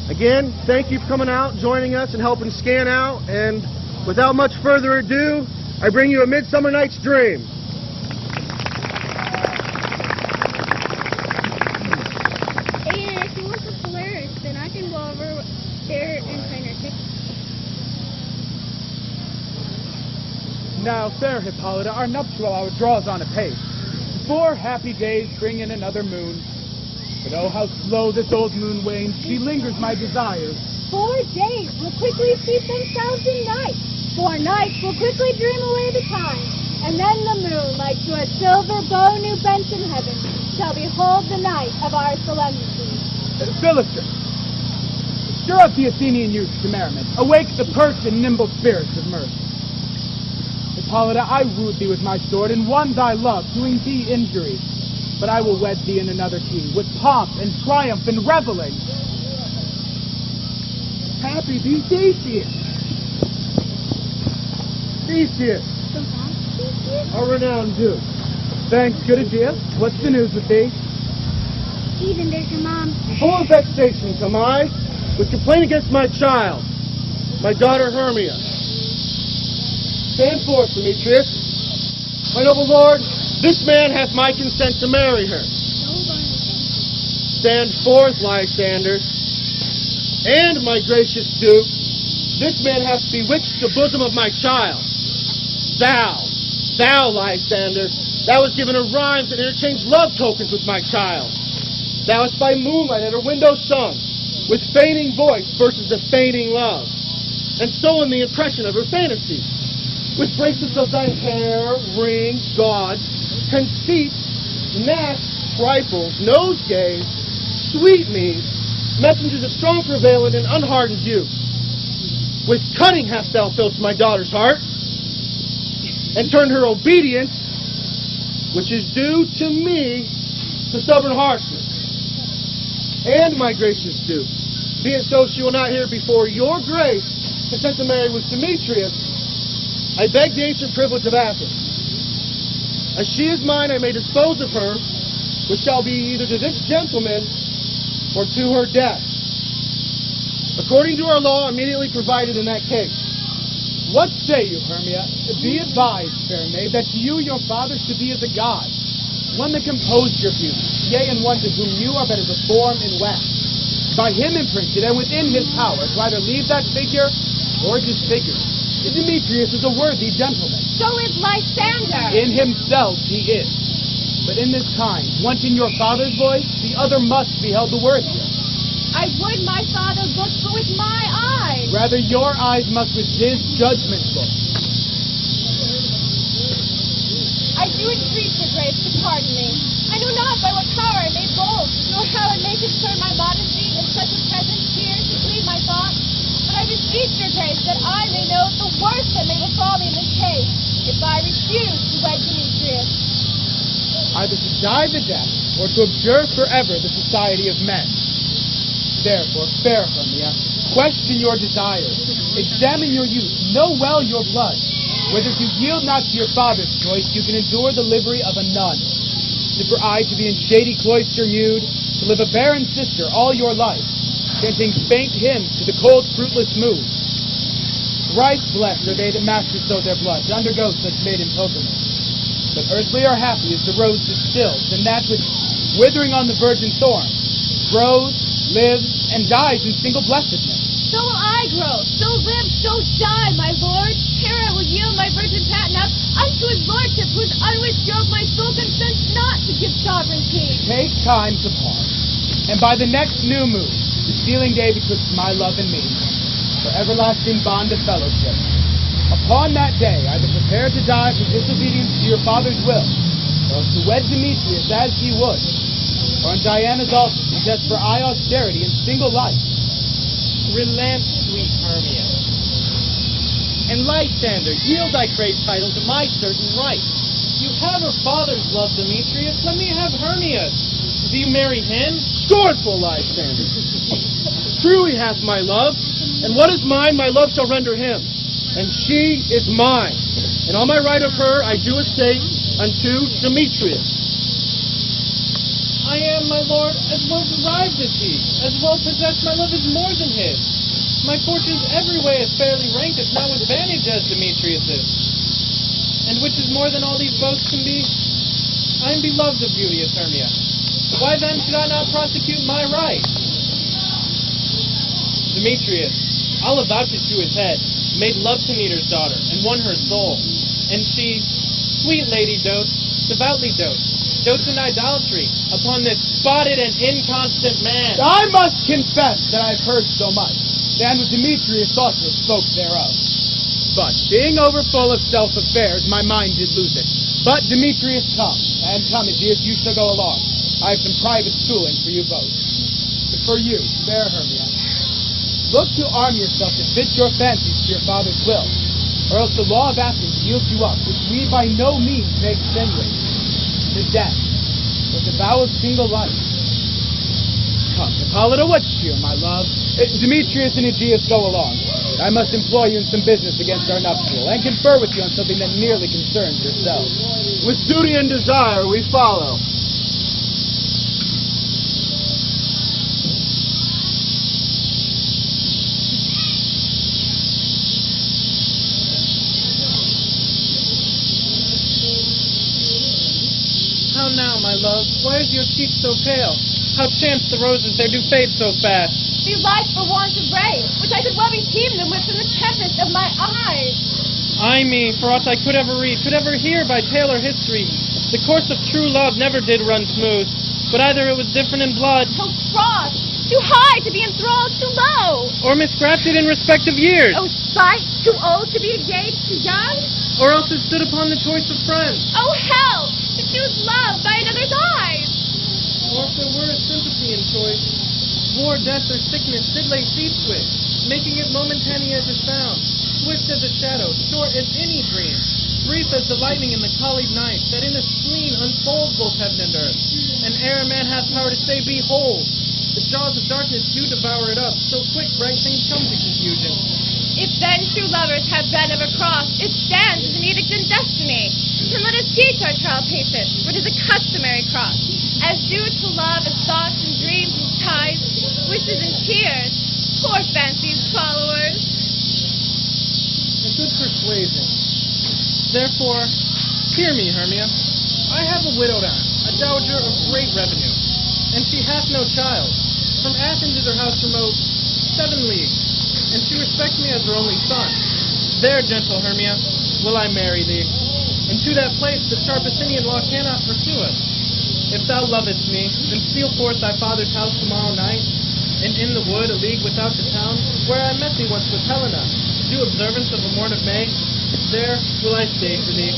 Again, thank you for coming out, joining us, and helping scan out. And without much further ado, I bring you A Midsummer Night's Dream. Hey, if you want the Polaris, then I can go over there and find our ticket. Now, fair Hippolyta, our nuptial hour draws on apace. 4 happy days bring in another moon. But oh, how slow this old moon wanes. She lingers my desires. 4 days will quickly steep themselves in night. 4 nights will quickly dream away the time. And then the moon, like to a silver bow new bent in heaven, shall behold the night of our solemnity. Philistor, stir up the Athenian youth to merriment. Awake the pert and nimble spirits of mirth. Hippolyta, I wooed thee with my sword and won thy love, doing thee injury. But I will wed thee in another key, with pomp and triumph and reveling. Happy be Theseus. Theseus, a renowned duke. Thanks, good Aegeus. What's the news with thee? Even there's your mom. Full of vexation come I, with complaint against my child, my daughter Hermia. Stand forth, Demetrius. My noble lord, this man hath my consent to marry her. Stand forth, Lysander. And, my gracious duke, this man hath bewitched the bosom of my child. Thou, Lysander, thou hast given her rhymes and interchanged love tokens with my child. Thou hast by moonlight at her window sung, with feigning voice versus the feigning love, and stolen the impression of her fantasy. With bracelets of thine hair, rings, gauds, conceits, gnats, trifles, nosegays, sweetmeats, messengers of strong prevalent and unhardened youth. With cunning hast thou filled my daughter's heart, and turned her obedience, which is due to me, to stubborn harshness. And, my gracious duke, be it so she will not hear before your grace consent to marry with Demetrius, I beg the ancient privilege of Athens. As she is mine, I may dispose of her, which shall be either to this gentleman or to her death, according to our law immediately provided in that case. What say you, Hermia? Be advised, fair maid, that to you your father should be as a god, one that composed your beauty, yea, and one to whom you are but as a form in wax, by him imprinted and within his power to either leave that figure or disfigure it. Demetrius is a worthy gentleman. So is Lysander. In himself he is. But in this kind, wanting your father's voice, the other must be held the worthier. I would my father look, but with my eyes. Rather, your eyes must with his judgment look. I do entreat your grace to pardon me. I know not by what power I may bold, nor how I may concern my modesty in such a present here to plead my thoughts. But I beseech your grace that I may know the worst that may befall me in this case, if I refuse to wed Demetrius. Either to die the death, or to abjure forever the society of men. Therefore, fair Hermia, question your desires, examine your youth, know well your blood. Whether if you yield not to your father's choice, you can endure the livery of a nun. And for I to be in shady cloister mewed, to live a barren sister all your life, chanting faint hymns to the cold fruitless moon. Thrice blessed are they that master so their blood, to undergo such maiden pilgrimage. But earthly or happy is the rose distilled, and that which, withering on the virgin thorn, grows, lives, and dies in single blessedness. So will I grow, so live, so die, my lord. Here I will yield my virgin patent up unto his lordship, whose unwished yoke my soul consents not to give sovereignty. times apart. And by the next new moon, the sealing day betwixt my love and me, for everlasting bond of fellowship. Upon that day, either prepare to die for disobedience to your father's will, or else to wed Demetrius as he would, or on Diana's altar, suggest for I austerity and single life. Relent, sweet Hermia. And Lysander, yield thy great title to my certain right. You have her father's love, Demetrius. Let me have Hermia's. Do you marry him? Scornful Lysander. True he hath my love, and what is mine, my love shall render him. And she is mine. And on my right of her I do estate unto Demetrius. I am, my lord, as well derived as he, as well possessed. My love is more than his. My fortunes every way as fairly ranked, if not with advantage as Demetrius's. And which is more than all these boasts can be, I am beloved of beauteous Hermia. Why then should I not prosecute my right? Demetrius, I'll avouch it to his head, made love to Neater's daughter, and won her soul. And she, sweet lady dotes, devoutly dotes in idolatry, upon this spotted and inconstant man. I must confess that I've heard so much, and with Demetrius also spoke thereof. But, being overfull of self-affairs, my mind did lose it. But Demetrius come, and come, Aegeus, you shall go along. I have some private schooling for you both. But for you, fair Hermia, look to arm yourself to fit your fancies to your father's will, or else the law of Athens yields you up, which we by no means make extenuate, to death, with the vow of single life. Come, Hippolyta, what cheer, my love? Demetrius and Aegeus, go along. I must employ you in some business against our nuptial, and confer with you on something that nearly concerns yourselves. With duty and desire we follow. How now, my love? Why is your cheek so pale? How chance the roses there do fade so fast? Be life for want of rain, which I could well be teemed them with from the tempest of my eyes. Ay me, for aught I could ever read, could ever hear by tale or history, the course of true love never did run smooth, but either it was different in blood, So cross, too high to be enthralled, too low. or misgrafted in respect of years, Oh, spite, too old to be engaged, too young. or else it stood upon the choice of friends, Oh, hell, to choose love by another's eyes. or if there were a sympathy in choice, war, death, or sickness did lay siege to it, making it momentary as it found, swift as a shadow, short as any dream, brief as the lightning in the collied night, that in a spleen unfolds both heaven and earth, and ere a man hath power to say, behold, the jaws of darkness do devour it up, so quick bright things come to confusion. If then true lovers have been ever crossed, it stands as an edict in destiny. Then let us teach our trial patience, for it is a customary cross, as due to love as thoughts and dreams and ties, wishes and tears, poor fancy's followers. A good persuasion. Therefore, hear me, Hermia. I have a widowed aunt, a dowager of great revenue, and she hath no child. From Athens is her house remote 7 leagues, and she respects me as her only son. There, gentle Hermia, will I marry thee, and to that place the sharp Athenian law cannot pursue us. If thou lovest me, then steal forth thy father's house tomorrow night, and in the wood, a league without the town, where I met thee once with Helena, to do observance of a morn of May, there will I stay for thee.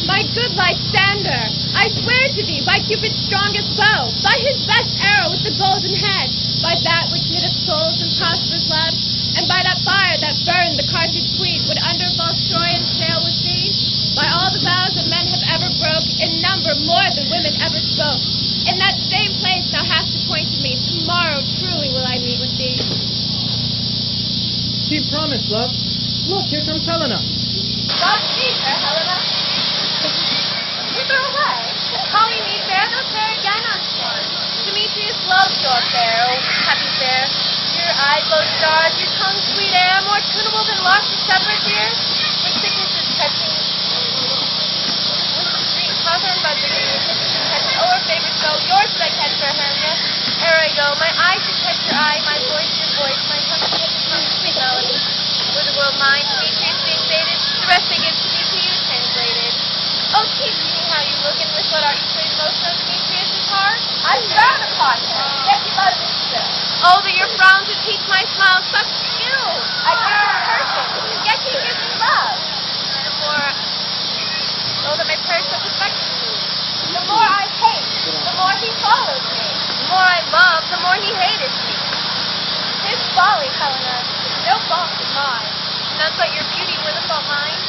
My good Lysander, I swear to thee by Cupid's strongest bow, by his best arrow with the golden head, by that which knitteth souls in prosperous love, and by that fire that burned the Carthage queen, would under false Troy and sail with thee, by all the vows that men have ever broke, in number more than women ever spoke. In that same place thou hast appointed me, tomorrow truly will I meet with thee. Keep promise, love. Look, here comes Helena. God speed her, Helena. You go away. Calling me fair, though fair again unshorn. Demetrius loves your fair, oh happy fair. Your eyes, low stars, your tongue, sweet air, more tunable than larks and shepherds' ears. When sickness is touching, Hawthorne buds are green, kisses and touches, oh, her favorite soul, yours should I catch for Hermia. Ere I go, my eye should catch your eye, my voice your voice, my tongue should catch your tongue, sweet melody. Were the world mine, Demetrius being fated, the rest I give to me to you translated. Oh, teach me how you look, and with what art you play the motion of Demetrius' heart. upon her. Yet she loves me still. Oh, that your frowns would teach my smiles such skill. I give her perfect, yet she gives me love. The more, oh, that my prayers such affection move. The more I hate, the more he follows me. The more I love, the more he hated me. His folly, Helena, is no fault of mine. None but your beauty were the fault mine.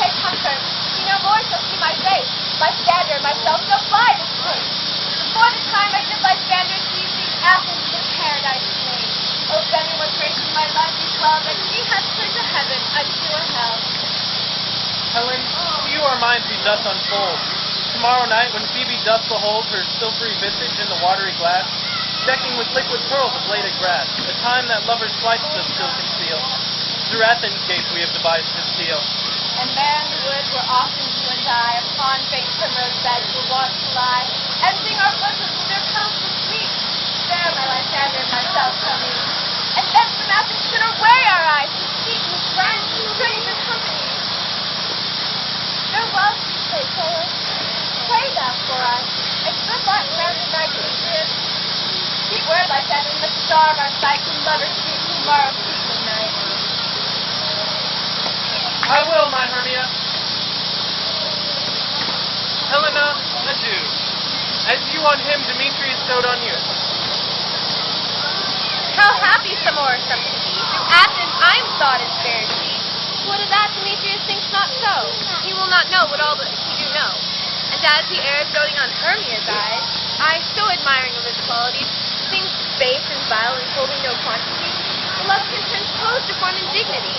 Take comfort. He no more shall see my face. My standard, myself, shall fly this place. Before the time I did my standard see these Athens in paradise made. Oh, send me what graces my life be love, that she hath turned to heaven, I to a hell. Helen, few our minds we thus unfold. Tomorrow night, when Phoebe doth behold her silvery visage in the watery glass, decking with liquid pearls a bladed grass, the time that lovers' flights doth still conceal, through Athens' gates we have devised to steal. And there in the woods where often you and I upon faint primrose beds will wont to lie, and sing our bosoms with their counsel sweet. There my Lysander and myself shall meet. And thence from Athens turn away our eyes to seek with friends and strings and company. Farewell, sweet sailor. Pray thou for us, and good luck round the night, Demetrius. Keep word, Lysander, must starve our sight when lovers speak tomorrow sleepless night. I will, my Hermia. Helena, adieu. As you on him, Demetrius sowed on you. How happy some o'er some to be. Through Athens I'm thought is fair to be. What of that Demetrius thinks not so? He will not know what all that he do know. And as he errs doting on Hermia's eyes, I, so admiring of his qualities, seems base and vile and holding no quantity. The love can transpose to form and dignity.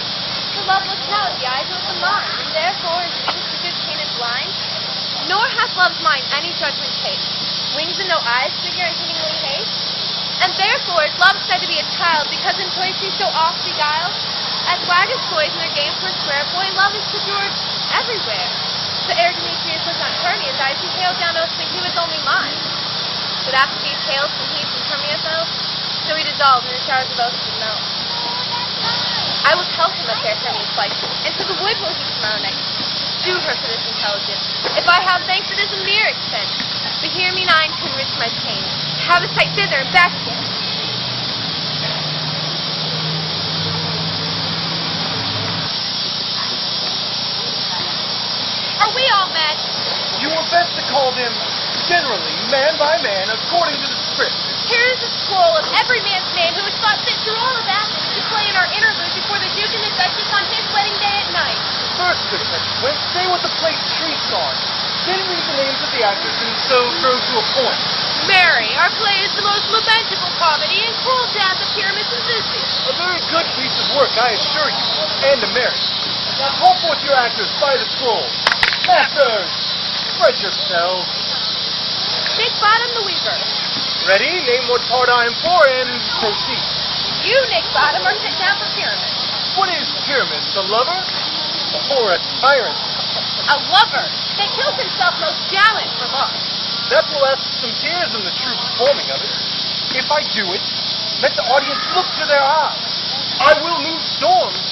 For love looks out at the eyes of the mind, and therefore is wings to good painted blind. Nor hath love's mind any judgment taste. Wings and no eyes figure in seemingly haste. And therefore is love said to be a child, because in toys he so oft beguiled. As waggeth toys in their games for a square boy, love is procured everywhere. So ere Demetrius looked on Hermia's eyes, he hailed down oaths that he was only mine. But after these hails from he from Hermia fell, so he dissolved in the showers of oaths would melt. I will tell him of fair Hermia's flight, and to the wood will he tomorrow night. Sue her for this intelligence. If I have thanks, it is a mere expense. But hear me nine to enrich my pain. Have a sight thither and back again. Are we all mad? You were best to call them generally, man by man, according to the script. Here is a scroll of every man's name who has thought fit through all of Athens to play in our interlude before the Duke and the Duchess on his wedding day at night. First, good Petticoat, say what the play treats on. Then read the names of the actors and so grow to a point. Mary, our play is the most lamentable comedy and cruel death of Pyramus and Thisbe. A very good piece of work, I assure you, and a merit. Now call forth your actors by the scroll. Masters, spread yourselves. Nick Bottom the Weaver. Ready? Name what part I am for and proceed. You, Nick Bottom, are sent down for Pyramus. What is Pyramus, a lover or a tyrant? A lover that kills himself most gallant for love. That will ask some tears in the true performing of it. If I do it, let the audience look to their eyes. I will move storms.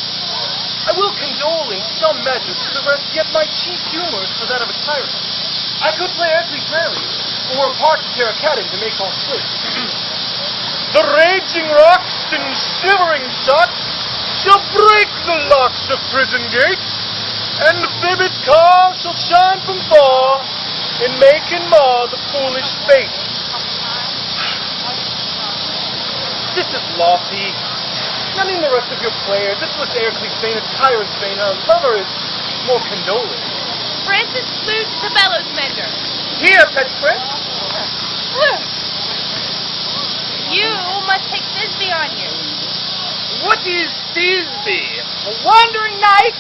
I will condole in some measure to the rest, yet my chief humor is for that of a tyrant. I could play Earthly Prairie, or a part to tear a cat in to make all split. The raging rocks and shivering shocks shall break the locks of prison gates, and the vivid car shall shine from far, and make and mar the foolish fate. This is lofty. Not in the rest of your players. This was Ercles' vein, a tyrant's vein. A lover is more condoling. Francis Flute, the bellows mender. Here, pet friend. You must take Thisbe on you. What is Thisbe? A wandering knight?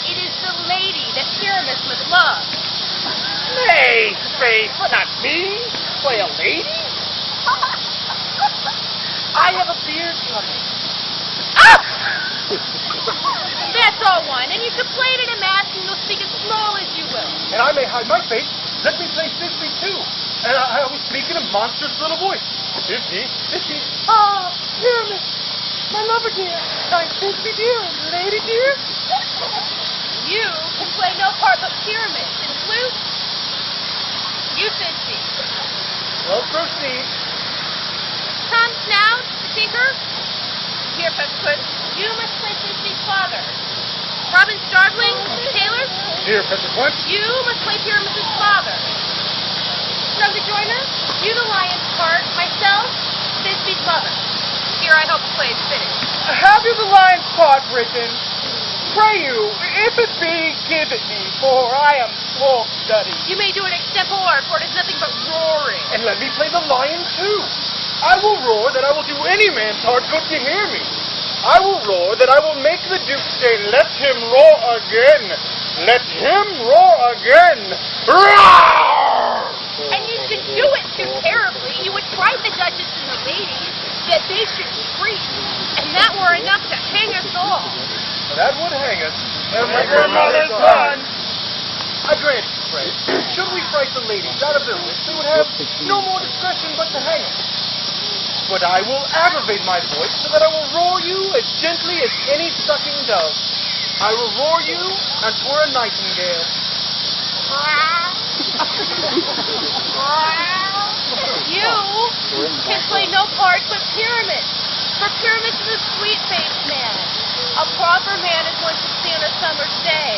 It is the lady that Pyramus must love. Nay, faith, not me. Play a lady? I have a beard coming. Ah! That's all one, and you can play it in a mask and you'll speak as small as you will. And I may hide my face. Let me play Thisbe too. And I will speak in a monstrous little voice. Thisbe. Ah, Pyramus, my lover dear, my Thisbe dear, lady dear. You can play no part but Pyramus and Flute. You, Thisbe. Well, proceed. Tom Snout, the tinker. Here, Petticoat, you must play Thisby's father. Robin Starveling, the tailor. Here, Petticoat. You must play Pyramus's father. Snug the joiner, you the lion's part. Myself, Thisby's mother. Here I hope the play is finished. Have you the lion's part written? Pray you, if it be, give it me, for I am slow of study. You may do it extempore, for it is nothing but roaring. And let me play the lion, too. I will roar that I will do any man's heart good to hear me. I will roar that I will make the Duke say, let him roar again. Let him roar again. Roar! And you should do it too terribly. You would frighten the Duchess and the ladies, that they should shriek, and that were enough to hang us all. That would hang us. Every mother's son. I grant you, Fred. Should we fright the ladies out of their wits, they would have no more discretion but to hang us. But I will aggravate my voice so that I will roar you as gently as any sucking dove. I will roar you and 'twere a nightingale. You can play no part but Pyramus, for Pyramus is a sweet-faced man. A proper man is one to see on a summer's day,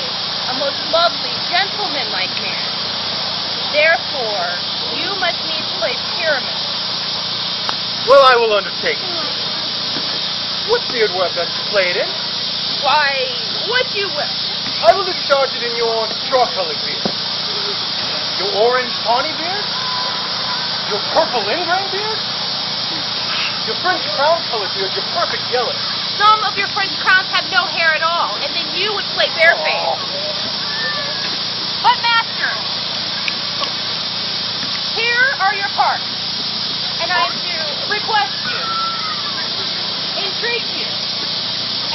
a most lovely, gentleman-like man. Therefore, you must needs play Pyramus. Well, I will undertake it. What beard were best to play it in? Why, what you will. I will discharge it in your straw-colored beard. Your orange tawny beard? Your purple ingrain beard? Your French crown-colored beard, your perfect yellow. Some of your French crowns have no hair at all, and then you would play bareface. But, master, here are your parts, and I am to request you, entreat you,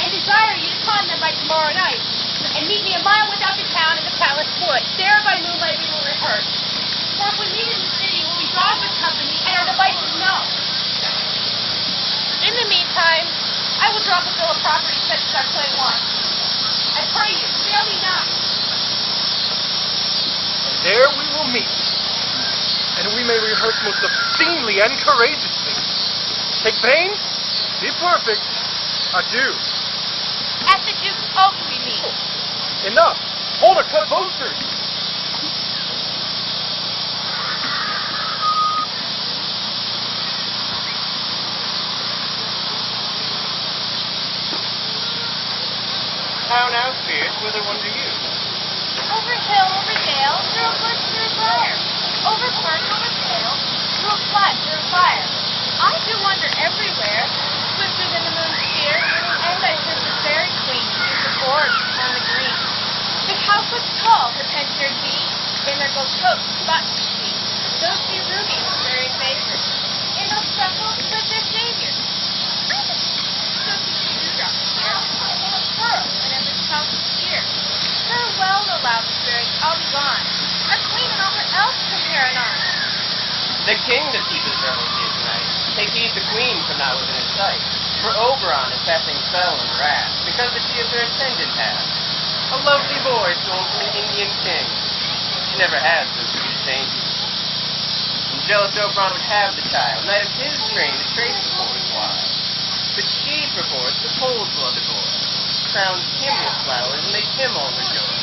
and desire you to con them by tomorrow night, and meet me a mile without the town in the palace wood. There by moonlight we will rehearse. For if we meet in the city, we'll be dogged with company, and our devices known. In the meantime, I will drop a bill of property such as our play wants. I pray you, fail me not. And there we will meet. And we may rehearse most obscenely and courageously. Take pains, be perfect. Adieu. At the Duke's Oak we meet. Enough. Hold or cut boasters. How now, Spears? Whither wander you? Over hill, over dale, through a bush, through a briar. Over park, over trail, through a flat, through a fire. I do wander everywhere, swifter than the moon's spear, and I heard the fairy queen use the board on the green. The house looks tall, her pensioner be, in their gold coats, spots to see. Those few rubies, very faces. In those freckles live their saviors. Those few dewdrops here, and they have pearls in every child's ear. Farewell, no loud spirits, I'll be gone. Our queen and all her elves come here anon. The king does keep his revels here tonight. Take heed the queen from not within his sight. For Oberon is passing fell and wrath, because that she is her attendant hath. A lovely boy stolen from an Indian king. She never had so sweet a dainty. And jealous Oberon would have the child, knight of his train to trace before his wives. But she perforce the Pole's beloved boy, crowns him with flowers, and makes him all her joy.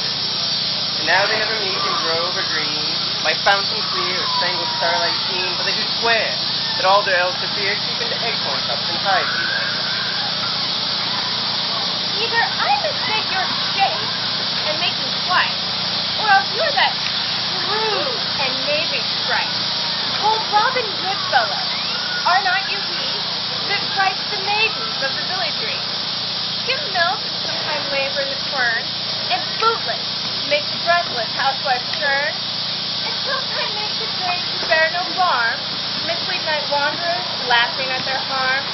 And now they never meet in grove or green, by fountain clear or spangled starlight sheen, but they do swear that all their elves appear keep into acorn cups and hide them there. Either I mistake your shape and make you white, or else you're that shrewd and navy stripe, called Robin Goodfellow. Are not you he that frights the maidens of the villagery? Skim milk and sometimes labor in the quern, and bootless makes breathless housewives turn, and sometimes makes the trades who bear no farm, mislead night wanderers, laughing at their harm.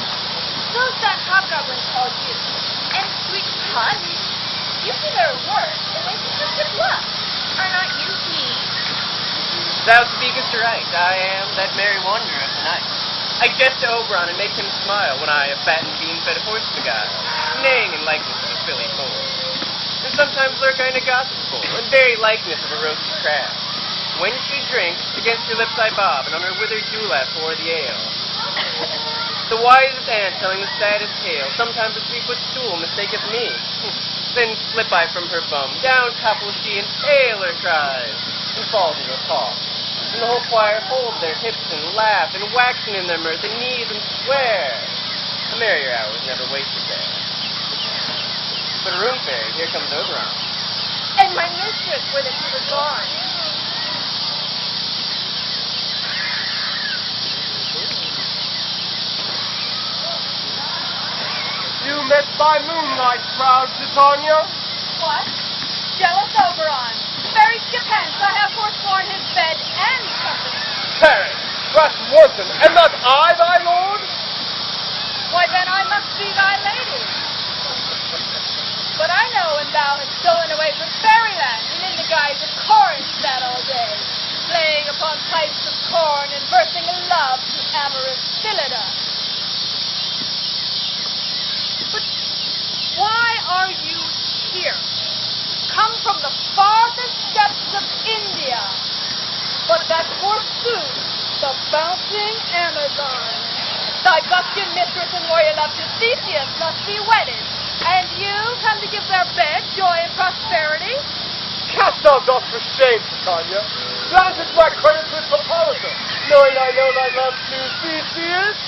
Those that hobgoblin calls you, and sweet touch, you do their work, and they such good luck. Are not you he? Thou speakest right, I am that merry wanderer of the night. I jest to Oberon and make him smile when I a fat and bean-fed horse beguile, neighing in likeness of a filly foal. And sometimes lurk I in a gossip's bowl, in very likeness of a roasted crab. When she drinks, against her lips I bob, and on her withered dewlap pour the ale. The wisest aunt telling the saddest tale, sometimes a 3-foot stool mistaketh me. Then slip I from her bum, down topples she, and paler cries, and falls into a cough. And the whole choir hold their hips and laugh, and waxen in their mirth, and knees and swear. A merrier hour was never wasted there. But a room fairy, here comes Oberon. And my mistress, whither she was gone. You met by moonlight, proud Titania? What? Jealous Oberon. Very skip hence I have forsworn his bed and company. Tarry, that's wanton, and not I thy lord? Why then I must be thy lady. But I know when thou hast stolen away from fairyland, and in the guise of Corin sat all day, playing upon pipes of corn and versing a love to amorous Phillida. But why are you here? Come from the farthest depths of India, but that forsooth the bouncing Amazon. Thy buckskin mistress and warrior love to Theseus must be wedded, and you come to give their bed joy and prosperity? Cast thou dost for shame, Titania. Granted my credit with Hippolyta, knowing I know thy love to Theseus.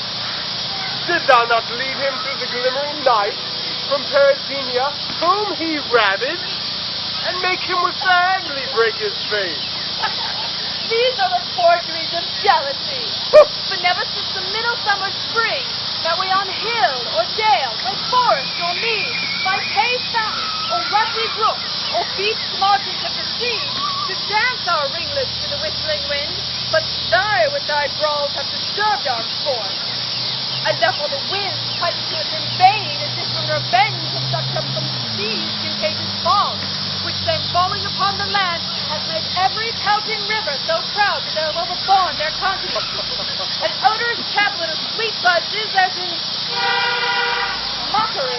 Did thou not lead him through the glimmering night from Peridenia, whom he ravaged, and make him with Agli break his faith? These are the forgeries of jealousy. But never since the middle summer spring that we on hill or dale, by forest or mead, by paved fountain or rusty brook, or beach margins of the sea, to dance our ringlets to the whistling wind, but thy with thy brawls have disturbed our sport. And therefore the wind pipes to us in vain, as if in revenge of such a from the sea's contagious fall, which then falling upon the land has made every pouting river so proud that they have overborne their continent. An odorous tablet of sweet buds is as in mockery.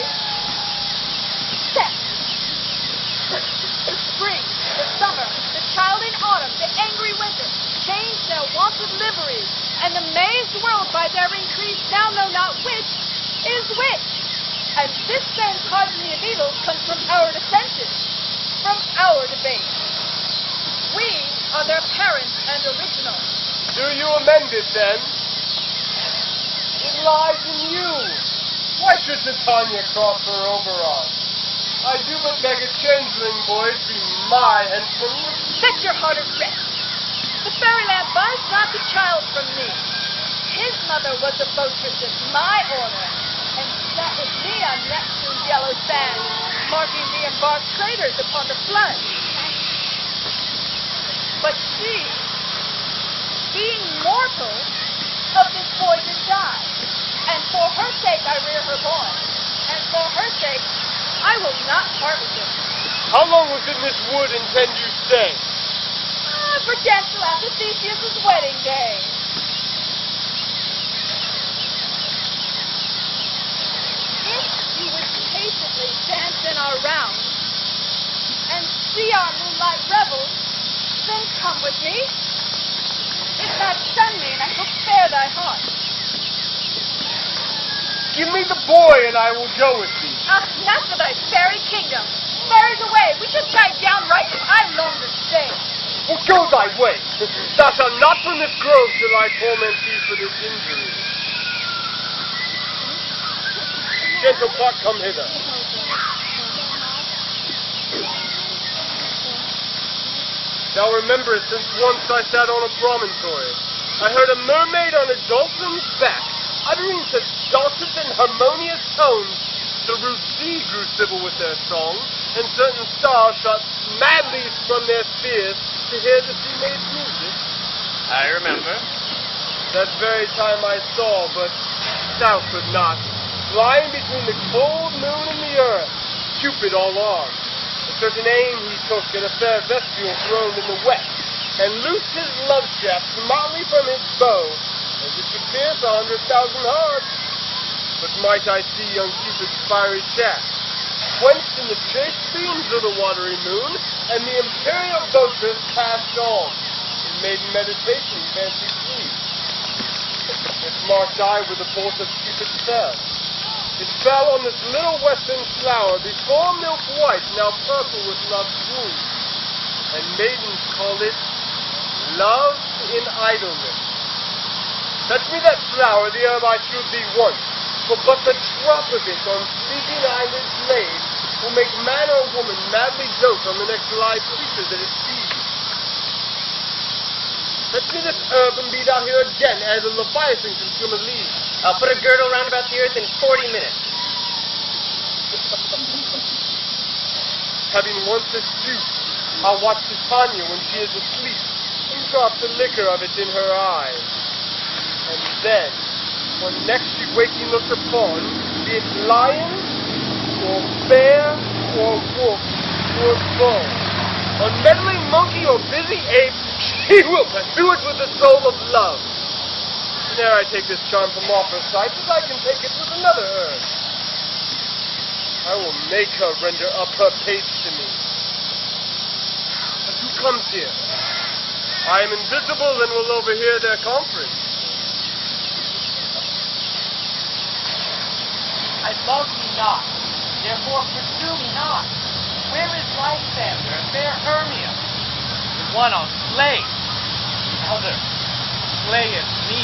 Set. The spring, the summer, the child in autumn, the angry winter, change their wonted liveries, and the mazed world by their increase now know not which is which. And this then progeny of evils comes from our dissension, from our debate. We are their parents and original. Do you amend it then? It lies in you. Why should Titania cross her Oberon? I do but beg a changeling boy to be my henchman. Set your heart at rest. The fairyland buys not the child from me. His mother was a boastress of my order, and sat with me on Neptune's yellow sand, marking the embarked traders upon the flood. But she, being mortal, of this boy did die, and for her sake I rear her boy, and for her sake I will not part with him. How long within this wood intend you stay? Perchance till after Theseus' wedding day. If you would patiently dance in our round and see our moonlight revels, then come with me. If not, shun me, and I shall spare thy heart. Give me the boy, and I will go with thee. Not for thy fairy kingdom. Ferries away, we just died downright, and I long to stay. Well, go thy way. Thou shalt not from this grove till I torment thee for this injury. Gentle pot, come hither. Thou rememberest since once I sat on a promontory. I heard a mermaid on a dolphin's back, uttering such dulcet and harmonious tones, the rude sea grew civil with their song, and certain stars shot madly from their spheres to hear the sea maid's music. I remember. That very time I saw, but thou could not. Lying between the cold moon and the earth, Cupid all armed. A certain aim he took at a fair vestule throned in the west, and loosed his love shaft smartly from his bow, as it could pierce 100,000 hearts. But might I see young Cupid's fiery shaft, quenched in the chaste beams of the watery moon, and the imperial boatress passed on, in maiden meditation, fancy free. This marked I with the bolt of Cupid's spell. It fell on this little western flower, before milk white, now purple with love's wound. And maidens call it love in idleness. Touch me that flower, the herb I should be once, for but the drop of it on sleeping eyelids laid will make man or woman madly dote on the next live creature that it sees. Touch me this herb and be thou here again, ere the Leviathan consume a leaf. I'll put a girdle round about the earth in 40 minutes. Having once astute, I'll watch Titania when she is asleep, and drop the liquor of it in her eye. And then, when next she waking looks upon, be it lion, or bear, or wolf, or bull, or meddling monkey, or busy ape, she will pursue it with the soul of love. And ere I take this charm from off her sight, as I can take it with another herb, I will make her render up her page to me. But who comes here? I am invisible and will overhear their conference. I love thee not, therefore pursue me not. Where is Lysander and fair Hermia? The one I'll slay, the other slayeth me.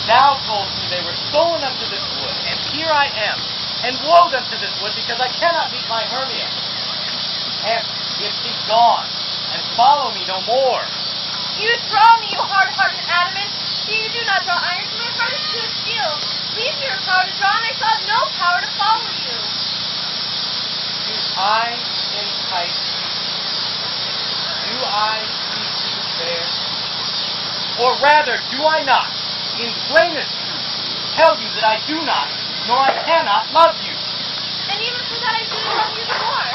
Thou toldst me they were stolen unto this wood, and here I am, and woe unto this wood, because I cannot meet my Hermia. Hence, get thee gone, and follow me no more. You draw me, you hard-hearted adamant. See, you do not draw iron, for my heart is pure steel. Leave your power to draw, and I saw no power to follow you. Do I entice you? Do I keep you fair? Or rather, do I not, in plainest truth, tell you that I do not, nor I cannot love you? And even for that I shouldn't love you the more.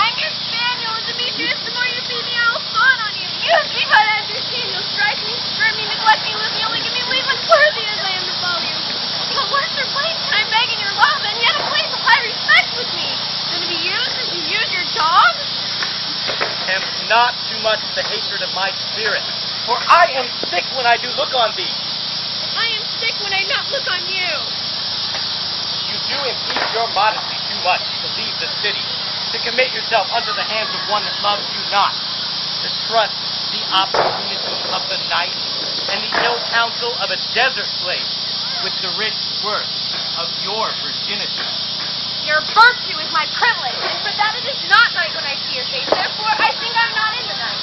I'm your spaniel, and Demetrius, the more you feed me, I will fawn on you. Use me but as your king. You'll strike me, spurn me, neglect me, lose me, only give me leave unworthy as I am to follow you. What worse or place can I beg in your love, and yet a place of high respect with me, than to be used as you use your dog? Tempt not too much the hatred of my spirit, for I am sick when I do look on thee. I am sick when I not look on you. You do impede your modesty too much to leave the city, to commit yourself unto the hands of one that loves you not, to trust the opportunities of the night and the ill counsel of a desert slave with the rich worth of your virginity. Your virtue is my privilege, and for that it is not night when I see your face. Therefore, I think I'm not in the night.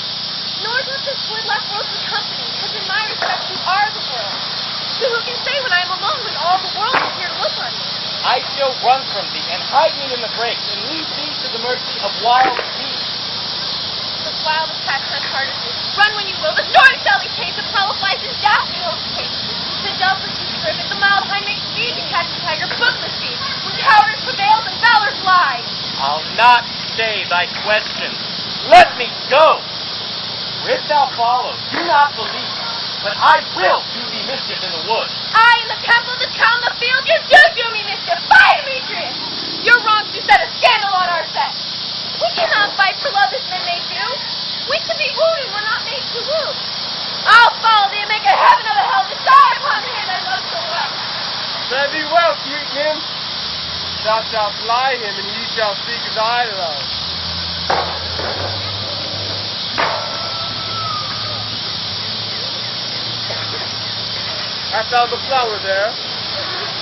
Nor does this wood lack worldly company, because in my respect you are the world. So who can say when I am alone when all the world is here to look on me? I shall run from thee and hide me in the brakes and leave thee to the mercy of wild beasts. The wildest passion hearted you. Run when you will, the storm shall be chased, the pearl of life is daffodil taste. The dove is terrific, the mild hind makes speed to catch the tiger, bootless speed. When cowardice prevails and valor flies. I'll not stay thy questions. Let me go. For if thou follow, do not believe, but I will do thee mischief in the woods. I in the temple, the town, the field, you do me mischief. Fie, Demetrius! Your wrongs do set a scandal on our set. We cannot fight for love as men may do. We to be wooed and we're not made to woo. I'll follow thee and make a heaven of a hell to die upon the hand I love so well. Fare thee well, sweet nymph. Thou shalt fly him, and he shall seek thy love. Hast thou the flower there?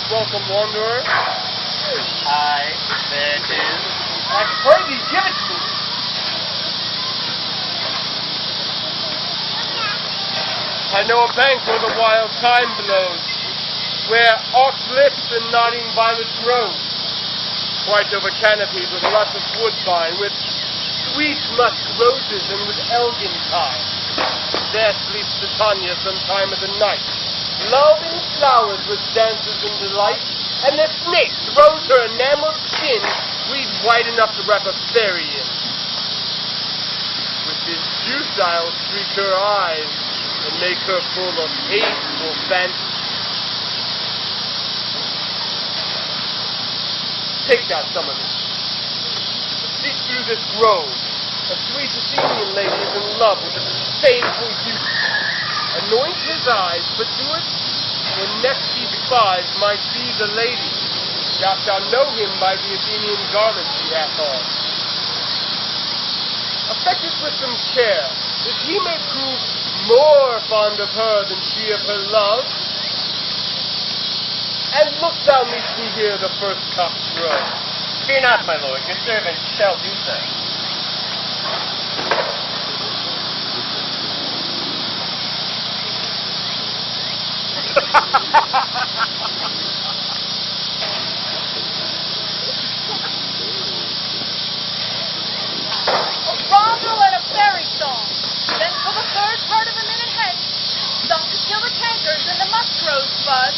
Welcome, wanderer. Aye, there it is. I pray thee, give it to me. I know a bank where the wild thyme blows, where ox lips and nodding violets grow, quite over canopied with luscious woodbine, with sweet musk roses and with elgin thyme. There sleeps Titania sometime of the night, lulled in flowers with dances and delight, and the snakes rose her enameled skin, sweet white enough to wrap a fairy in. With this juice I'll streak her eyes, and make her full of hateful fancy. Take thou some of it. Seek through this grove, A sweet Athenian lady is in love with a disdainful youth. Anoint his eyes, but do it when next he spies might be the lady. Shalt thou know him by the Athenian garments he hath on. Affect it with some care, that he may prove more fond of her than she of her love. And look thou meet me here the first cock crow. Fear not, my lord, your servant shall do so. A rondo and a fairy song. Then for the third part of a minute hence, some to kill the cankers and the musk rosebud.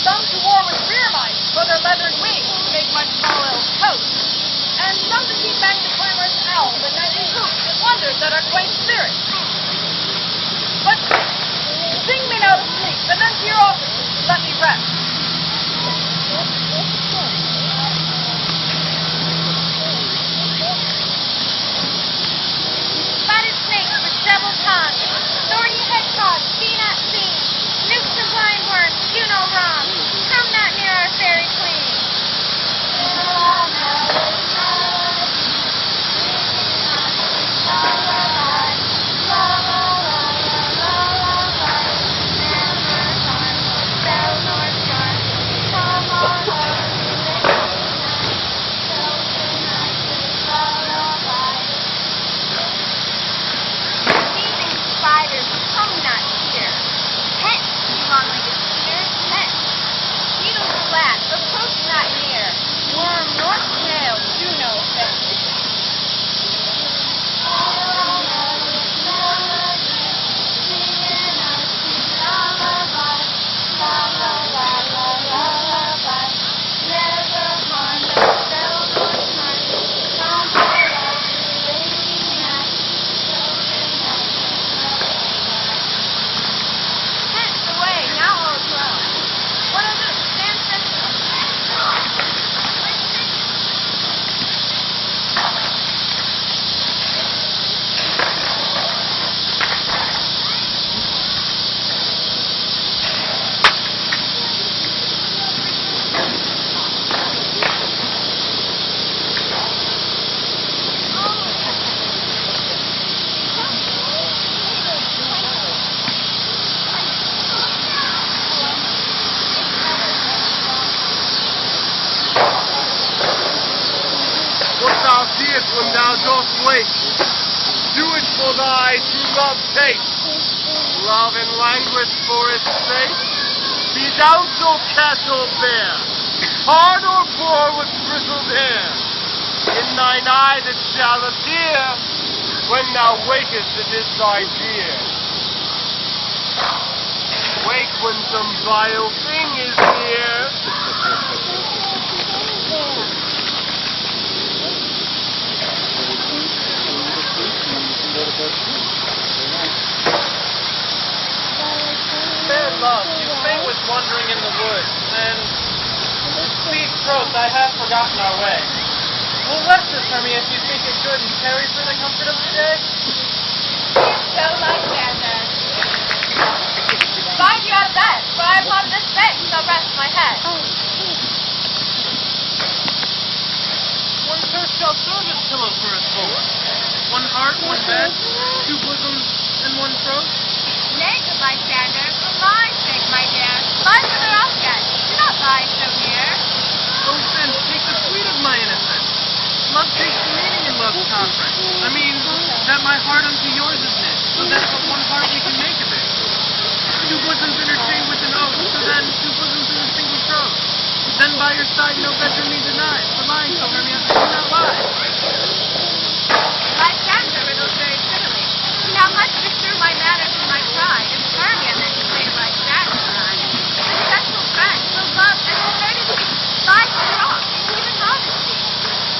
Some to war with rear mice for their leathered wings to make my small elf coat. And some to keep back the clamorous owl, the nightly hoot that wonders at our quaint spirits. But sing me now to sleep, and then to your offices, let me rest. Spotted snakes with several tongues, thorny hedgehogs, be not seen. Newts and blind worms, do no wrong. Come not near our fairy queen. Thieving spiders, come not here. Hence, you long-legged cheater, hence. Beetles flat, approach not near. Worm nor snail, do no offense. Hence away, now all is well. What is it? Stand sentinel. What thou seest when thou dost wake, do it for thy true love's sake. Love and languish for its sake. Be thou so cat or bear, hard or poor with bristled hair. In thine eye that shall appear, when thou wakest it is thy dear. Wake when some vile thing is near. Fair love, you faint with wandering in the woods, and sweet troth, I have forgotten our way. We'll rest this, Hermia, if you think it good, and tarry for the comfort of the day. So Lysander. Find you out of bed, for I upon this bed shall rest my head. One turf shall serve as pillow for us both. One heart, one bed, two bosoms, and one throat. Nay, good Lysander, for my sake, my dear, lie further off yet. Do not lie so near. Oh, then, take the sweet of my innocence. Love takes the meaning in love's conference. I mean, that my heart unto yours is knit, so that but one heart we can make of it. Two bosoms interchained with an oath, so then two bosoms in a single throat. Then by your side no better me denied, for lying so, Hermia, I do not lie. Lysander riddles very prettily. See how much bestrew my manners and my pride, and Hermia meant to say Lysander mine. The sexual friend, so love and courtesy, lies strong, and even modesty.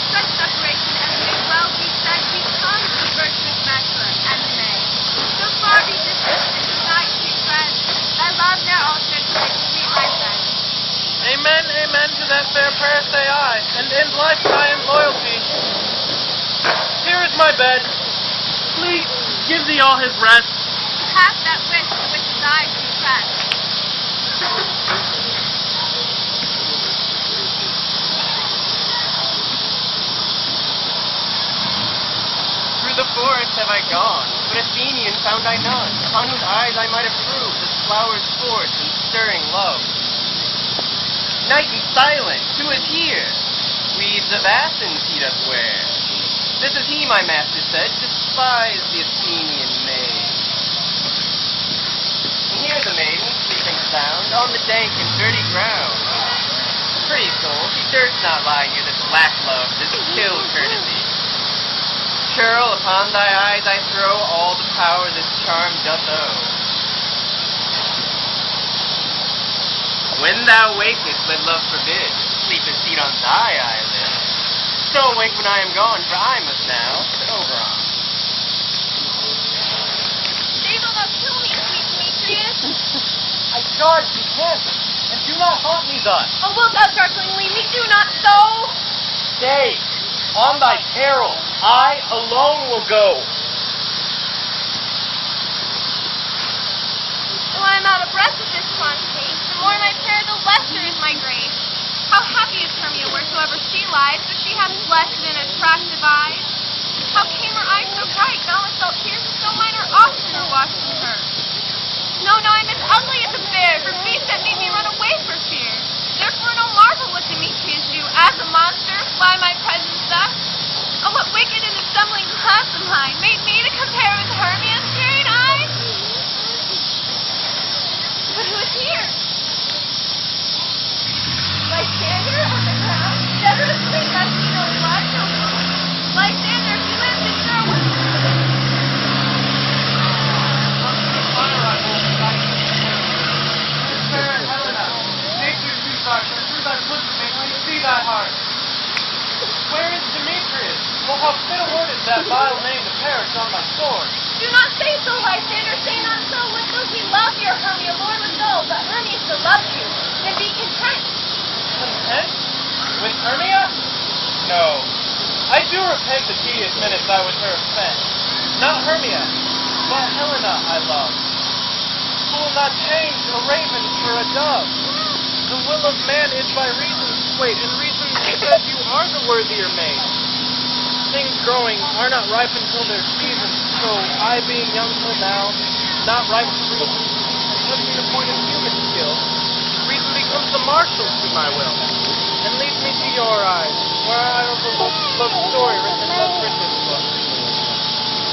Such separation as may well be said becomes a virtuous bachelor, and may so far be distant and denied sweet friends, your prayer say I, and end life by in loyalty. Here is my bed. Please give thee all his rest. Have that wish for which his eyes do press. Through the forest have I gone, but Athenian found I none, upon whose eyes I might approve this flower's force and stirring love. Night and silent, who is here? Weeds of Athens he doth wear. This is he, my master said, despise the Athenian maid. And here the maiden, sleeping sound, on the dank and dirty ground. Pretty soul, she durst not lie near this black love, this chill courtesy. Churl, upon thy eyes I throw all the power this charm doth owe. When thou wakest, let love forbid, sleep and feed on thy eyelid. So awake when I am gone, for I must now to Oberon. They will not kill me, sweet Demetrius. I charge thee hence, and do not haunt me thus. Oh, wilt thou, darkling, leave me? Do not so. Stay, on thy peril, I alone will go. Though I am out of breath with this fond pace, the more my prayer, the lesser is my grace. How happy is Hermia wheresoever she lies, for she hath blessed and attractive eyes. How came her eyes so bright? Now I felt tears, and so mine are oftener washed in her. No, I'm as ugly as a bear, for beasts that made me run away for fear. Therefore no marvel what Demetrius do, as a monster, fly my presence thus. Oh, what wicked and dissembling class of mine made me to compare with Hermia's tearing eyes? But who is here? Lysander on the ground, dead or asleep, I see no blood, no wound. Lysander, if you live, then sure would. Fair Helena, nature's sweetheart, and through thy bosom may we see thy heart. Where is Demetrius? Well, how fit a word is that vile name to perish on my sword. Do not say so, Lysander, say not so. What though he love your Hermia, Lord was dull, but Hermia still loves you. Then be content. Content? With Hermia? No. I do repent the tedious minutes I with her have spent. Not Hermia, but Helena I love. Who will not change a raven for a dove? The will of man is by reason's weight, and reason says you are the worthier maid. Things growing are not ripe until their season, so I being young till now, not ripe for reason, and touching the point of human skill, reason becomes the marshal to my will, and leads me to your eyes, where I overlook love's story written in love's richest book.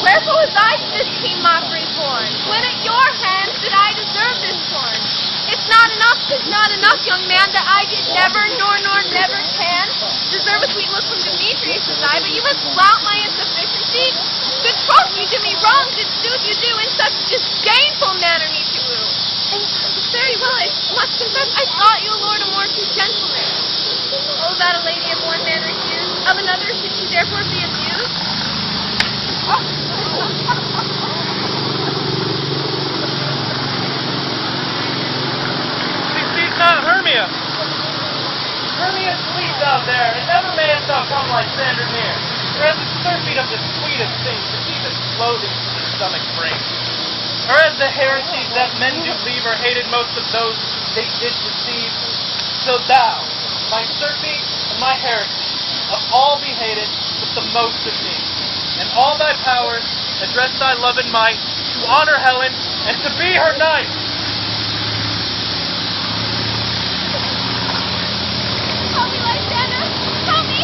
Wherefore was I to this keen mockery born? When at your hands did I deserve this scorn? It's not enough, 'tis not enough, young man, that I did never, nor never can deserve a sweet look from Demetrius' eye, but you must flout my insufficiency. Good troth, you do me wrong, did sooth you do in such disdainful manner me to woo. And very well, I must confess, I thought you, Lord, a more true gentleman. Oh, that a lady of one manner hears, of another should she therefore be abused? She sees not Hermia. Hermia sleeps out there, and never mayest thou come Lysander near. For as the surfeit of the sweetest things, the deepest loathing to the stomach brings. Or as the heresies that men do leave are hated most of those they did deceive, so thou, my surfeit and my heresy, of all be hated, but the most of me. And all thy powers, address thy love and might, to honor Helen, and to be her knight. Help me, Lysander! Help me!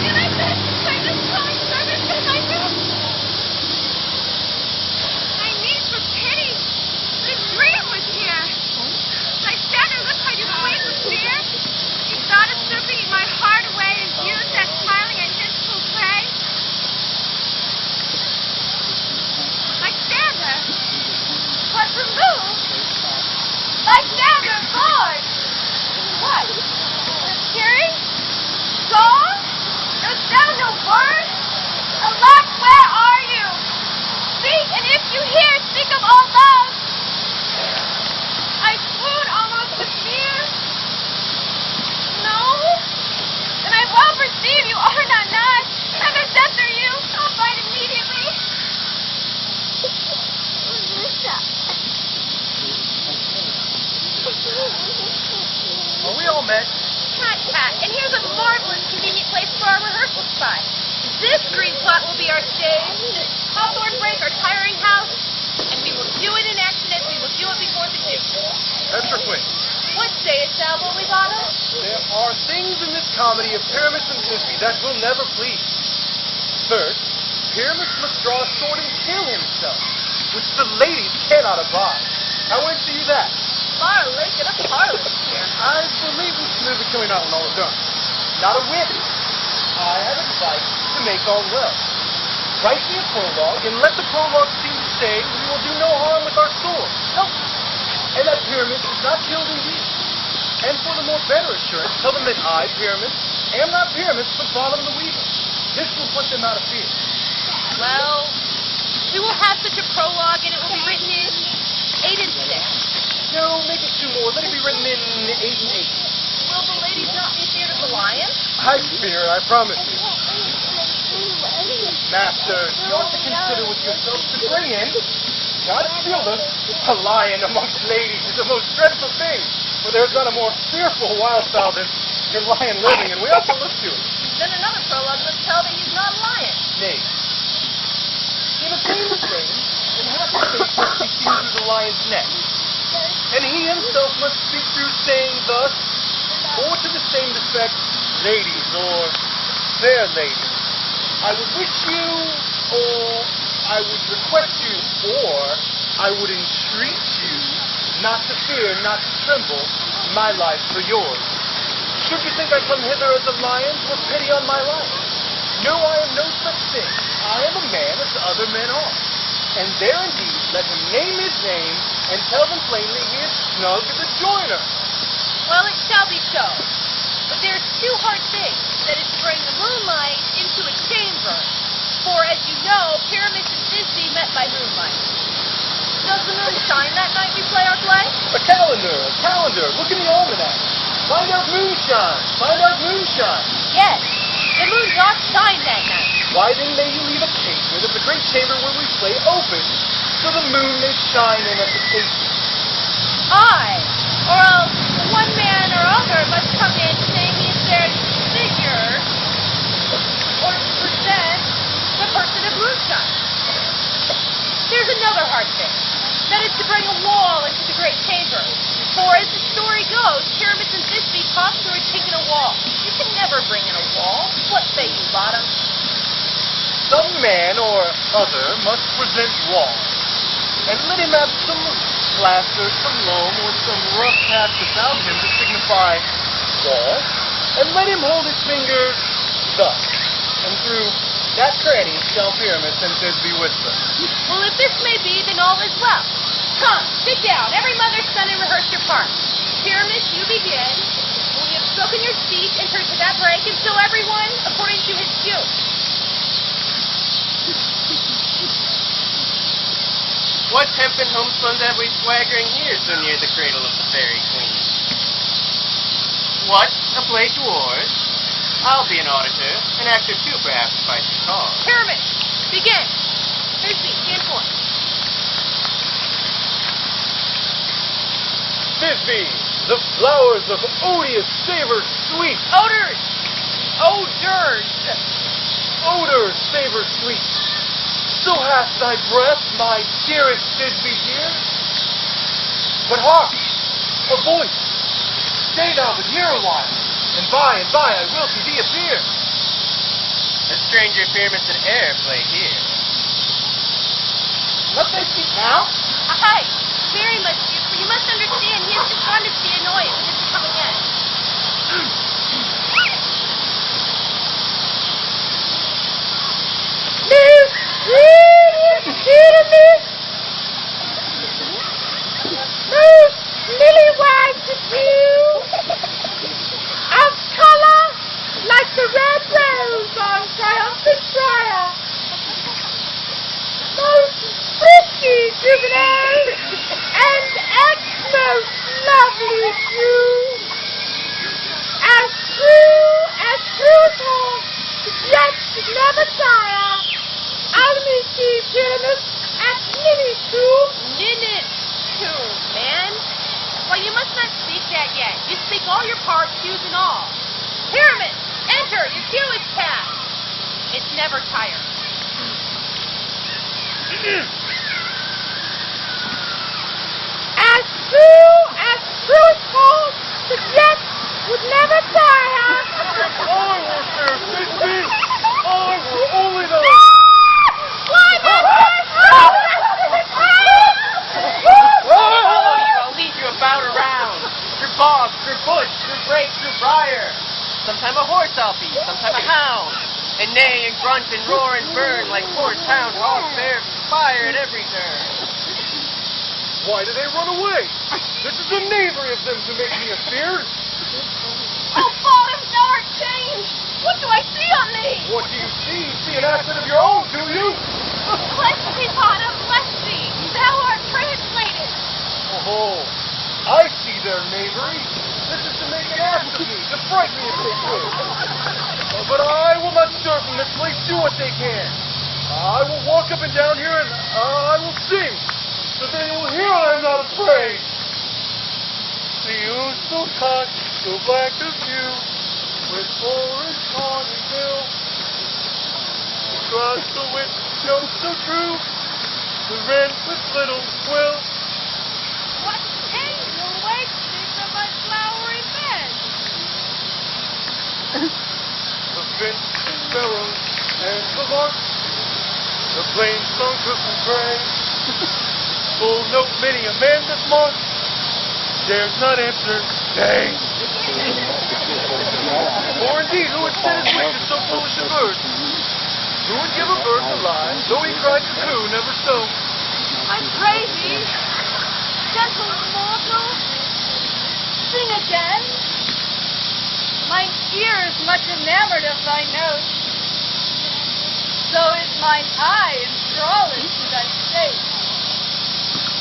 Do thy best to turn this calling servant to my room! I need for pity! The dream was here! Lysander, look how you flame with fear! You thought of stripping my heart away as you sat smiling at his full prey? Lysander! But remove! now, will we, Bottom? There are things in this comedy of Pyramus and Thisbe that will never please. First, Pyramus must draw a sword and kill himself, which the ladies cannot abide. How answer you that? Far lake and a parlor here. I believe we should move it coming out when all is done. Not a whit. I have a device to make all well. Write me a prologue, and let the prologue seem to say we will do no harm with our swords. No. And that Pyramus is not killed indeed. And for the more better assurance, tell them that I, Pyramus, am not Pyramus, but Bottom the Weaver. This will put them out of fear. Well, we will have such a prologue, and it will be written in 8 and 6. No, make it 2 more. Let it be written in 8 and 8. Will the ladies not be feared of the lion? I fear, I promise you. Master, you ought to consider with yourself to bring in, God shield us, a lion amongst ladies is a most dreadful thing. For there's not a more fearful wildfowl than lion living, and we ought to look to it. Then another prologue must tell that he's not a lion. Nay. In a famous saying, in half the face must be seen through the lion's neck. And he himself must speak through saying thus, or to the same effect, ladies, or fair ladies. I would wish you, or I would request you, or I would entreat you not to fear, not to tremble, my life for yours. Should you think I come hither as a lion to have pity on my life? No, I am no such thing. I am a man as other men are. And there indeed, let him name his name, and tell them plainly he is Snug the Joiner. Well, it shall be so. But there's 2 hard things. That is to bring the moonlight into a chamber. For, as you know, Pyramus and Thisbe met by moonlight. Does the moon shine that night we play our play? A calendar. Look in the almanac. Find out moonshine. Yes. The moon doth shine that night. Why then may you leave a casement of the great chamber where we play open, so the moon may shine in at the casement? Aye. Or else one man or other must come in saying he is there to figure or to present the person of moonshine. There's another hard thing. That is to bring a wall into the great chamber. For as the story goes, Pyramus and Thisbe talked through a chink in a wall. You can never bring in a wall. What say you, Bottom? Some man or other must present wall, and let him have some plaster, some loam, or some rough cast about him to signify wall, and let him hold his finger thus, and through that cranny shall Pyramus and Thisbe whisper. Well, if this may be, then all is well. Come, sit down, every mother's son, and rehearse your part. Pyramus, you begin. When you have spoken your speech, enter to that break, and show everyone according to his cue. What hempen homespuns have we swaggering here so near the cradle of the fairy queen? What, a play towards? I'll be an auditor, an actor too, perhaps, if I should call. Pyramus, begin. Thisbe, stand forth. Thisbe, the flowers of odious savor sweet. Odors. Odors savor sweet. So hath thy breath, my dearest Thisbe dear. But hark, a voice. Stay thou but here a while, and by I will to thee appear. A stranger Pyramus and air play here. Let thy speak now. Aye, very much, for you must understand he has just gone to see a noise and is coming in. Most lily-white hue of color like the red rose on triumphant briar. Most pretty juvenile and most lovely Jew. As true as horse, yet never tire. I'll meet thee, Pyramus, at Minute two, man. Why, you must not speak that yet. You speak all your parts, cues and all. Pyramus, enter. Your cue is passed. It's never tired. as true as horse, Sometime a horse I'll be, sometime a hound. And neigh and grunt and roar and burn like horse, hound, hog, bear, fire at every turn. Why do they run away? This is the knavery of them to make me afeard. Oh, Father, thou art changed. What do I see on thee? What do you see? See an asset of your own, do you? Bless thee, Father, bless thee. Thou art translated. Oh, I see their knavery. This is to make an ass of me, to frighten me if they could. But I will not stir from this place, do what they can. I will walk up and down here and I will sing, so they will hear I am not afraid. See you so hot, so black of hue, with orange tawny bill. Across the window so true, the wren with little quill. What angel wakes thee from my flowery bed? The finch and sparrows and the lark, the plain song cook and pray. Full note many a man this mark dares not answer nay. For indeed, who would set his wishes so foolish a bird? Who would give a bird a lie, though he cried cuckoo, never so? I pray thee, gentle mortal, sing again. Mine ear is much enamored of thy note. So is mine eye enthralled to thy face.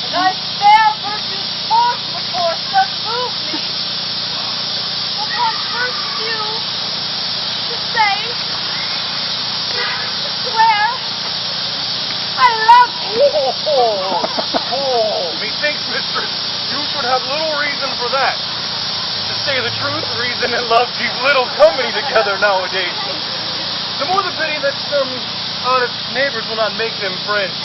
And thy fair virtue's force before doth move me. Upon first view, to say, to swear, I love thee. Methinks, mistress, you should have little reason for that. To say the truth, reason and love keep little company together nowadays. The more the pity that some honest neighbors will not make them friends.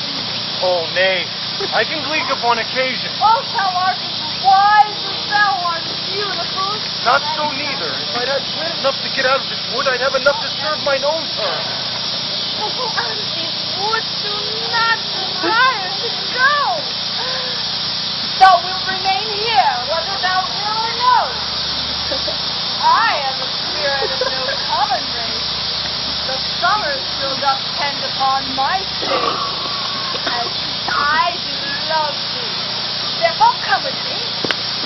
Oh, nay, I can gleek upon occasion. Oh, thou art as wise as thou art beautiful. Not so neither. If I'd had wind enough to get out of this wood, I'd have enough to serve mine own turn. Oh, out of these woods do not desire to go. Thou wilt remain here, whether thou will or no. I am a spirit of no common race. The summer still doth tend upon my state, as I do love thee. Therefore come with me.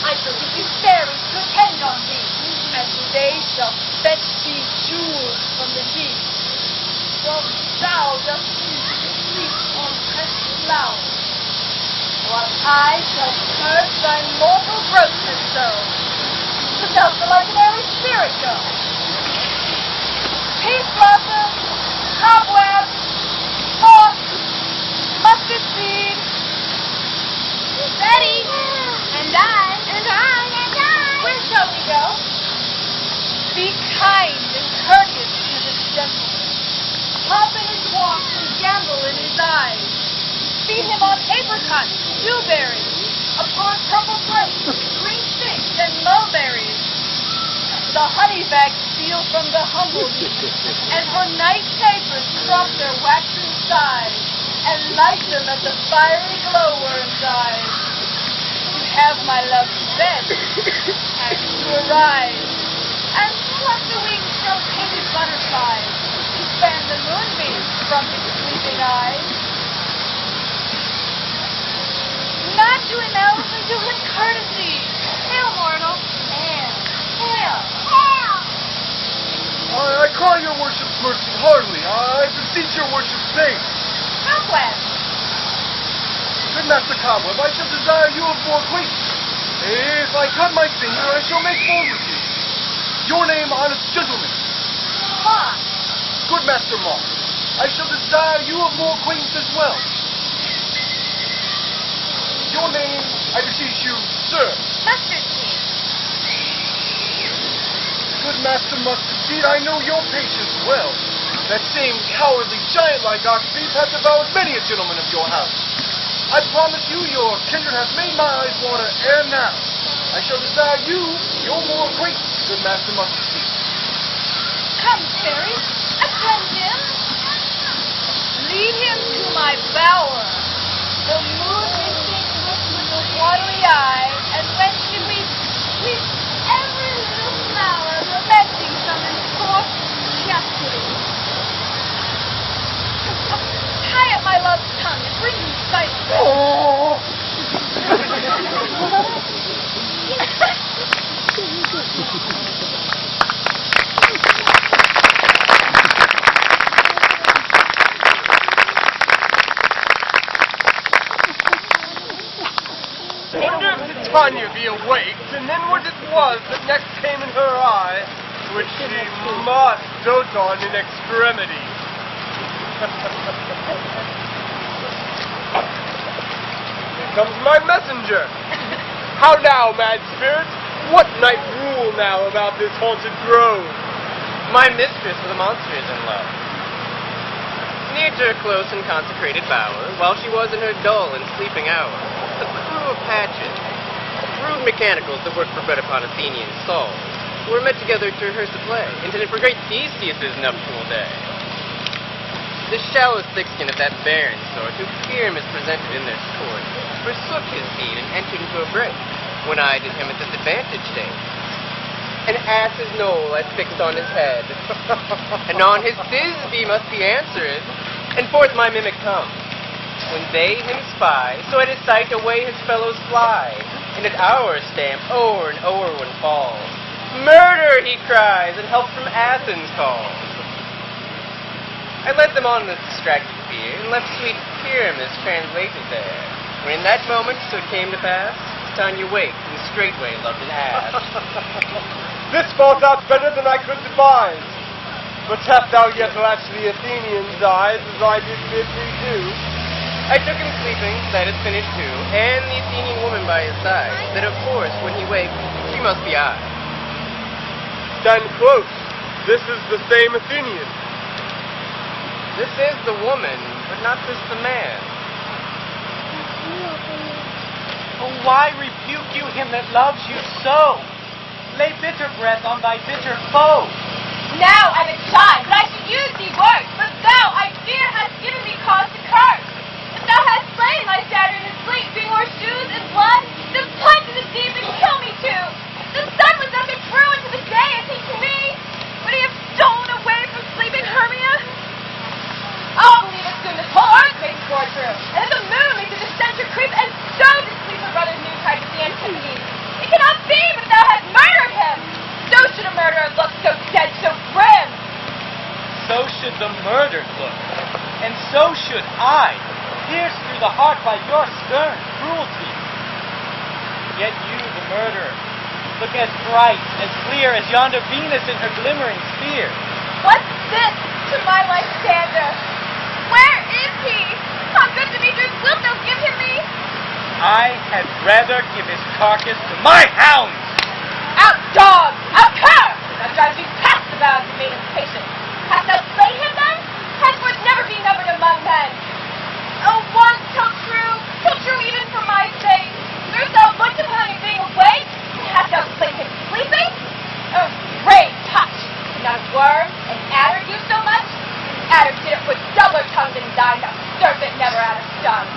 I shall give thee fairies to attend on thee, and they shall fetch thee jewels from the deep. For thou dost seem to sleep on precious flowers, while I shall purge thy mortal grossness so, that thou shalt like an airy spirit go. Peace blossom, cobweb, moth, mustard seed, Betty, and I. Where shall we go? Be kind and courteous to this gentleman. Hop in his walk and gamble in his eyes. Feed him on apricots, dewberries, upon purple grapes, green figs, and mulberries. The honey bags steal from the humble bee, and for night tapers crop their waxen sides, and light them at the fiery glowworm's eyes. To have my love's best, and to arise, and pluck the wings from painted butterflies, to fan the moonbeams from his sleeping eyes. Not to an elf and do him courtesy. Hail, mortal. Hail. Hail. Hail. I cry your worship's mercy heartily. I beseech your worship's faith. Cobweb. Good Master Cobweb, I shall desire you of more acquaintance. If I cut my finger, I shall make bold with you. Your name, honest gentleman. Moth. Good Master Moth, I shall desire you of more acquaintance as well. Your name, I beseech you, sir. Mustard seed. Good Master Mustard Seed, I know your patience well. That same cowardly giant-like ox-thief hath devoured many a gentleman of your house. I promise you, your kindred hath made my eyes water ere now. I shall desire you your more acquaintance, good Master Mustard Seed. Come, fairies, attend him. Lead him to my bower. The moon methinks looks with a watery eye, and when she weeps, weeps every little flower, lamenting some Titania be awaked, and then what it was that next came in her eye, which she must dote on in extremity. Here comes my messenger. How now, mad spirit? What night rule now about this haunted grove? My mistress of the monster is in love. Near to her close and consecrated bower, while she was in her dull and sleeping hour, a crew of patches, rude mechanicals that worked for bread upon Athenian stalls, were met together to rehearse a play, intended for great Theseus's nuptial day. The shallow thick-skin of that barren sort, who Pyramus presented in their court, forsook his deed and entered into a break, when I did him a disadvantage take. An ass's knoll I fixed on his head, and on his Thisbe must he answer it, and forth my mimic comes. When they him spy, so at his sight away his fellows fly, and at our stamp o'er and o'er one falls. Murder, he cries, and help from Athens calls. I led them on this distracted fear, and left sweet Pyramus translated there, where in that moment so it came to pass, Titania waked, and straightway loved an ass. This falls out better than I could devise. But hast thou yet latched the Athenian's eyes, as I did bid thee do? I took him sleeping, that is finished too, and the Athenian woman by his side, that of course, when he wakes, she must be I. Stand close. This is the same Athenian. This is the woman, but not this the man. Oh, why rebuke you him that loves you so? Lay bitter breath on thy bitter foe. Now I'm a child, but I should use thee words. But thou, I fear, hast given me cause to curse. If thou hast slain my Saturn in sleep, being more shoes and blood, then plunge in the deep and kill me too. The sun was up and grew into the day, and he to me, would he have stolen away from sleeping Hermia? I'll believe it soon, this whole earth may be bored through, and if the moon may through the center creep, and so to sleep her brother's new type with the Antipodes. It cannot be, but thou hast murdered him! So should a murderer look, so dead, so grim! So should the murdered look, and so should I, pierced through the heart by your stern cruelty. Yet you, the murderer, look as bright, as clear as yonder Venus in her glimmering sphere. What's this to my Lysander? Where is he? How good Demetrius wilt thou give him me? I had rather give his carcass to my hounds. Out, dog! Out, cur! That drives you past the bounds of maiden's patience. Hast thou slain him then? Henceforth never be numbered among men. Oh, once till true even for my sake. Durst thou look upon him being awake? And hast thou slain him sleeping? Oh, brave touch! Did not a worm, an adder do so much? Adder did it with doubler tongue than thine, thou serpent never had a stung.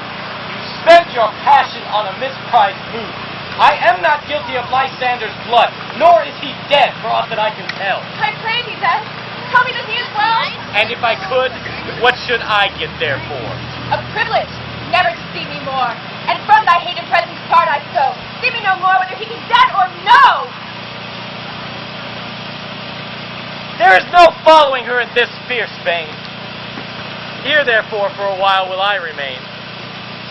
Spent your passion on a misprized mood. I am not guilty of Lysander's blood, nor is he dead, for aught that I can tell. I pray thee then, tell me that he is well. And if I could, what should I get therefore? A privilege, never to see me more. And from thy hated presence part I so. See me no more whether he be dead or no. There is no following her in this fierce vein. Here, therefore, for a while will I remain.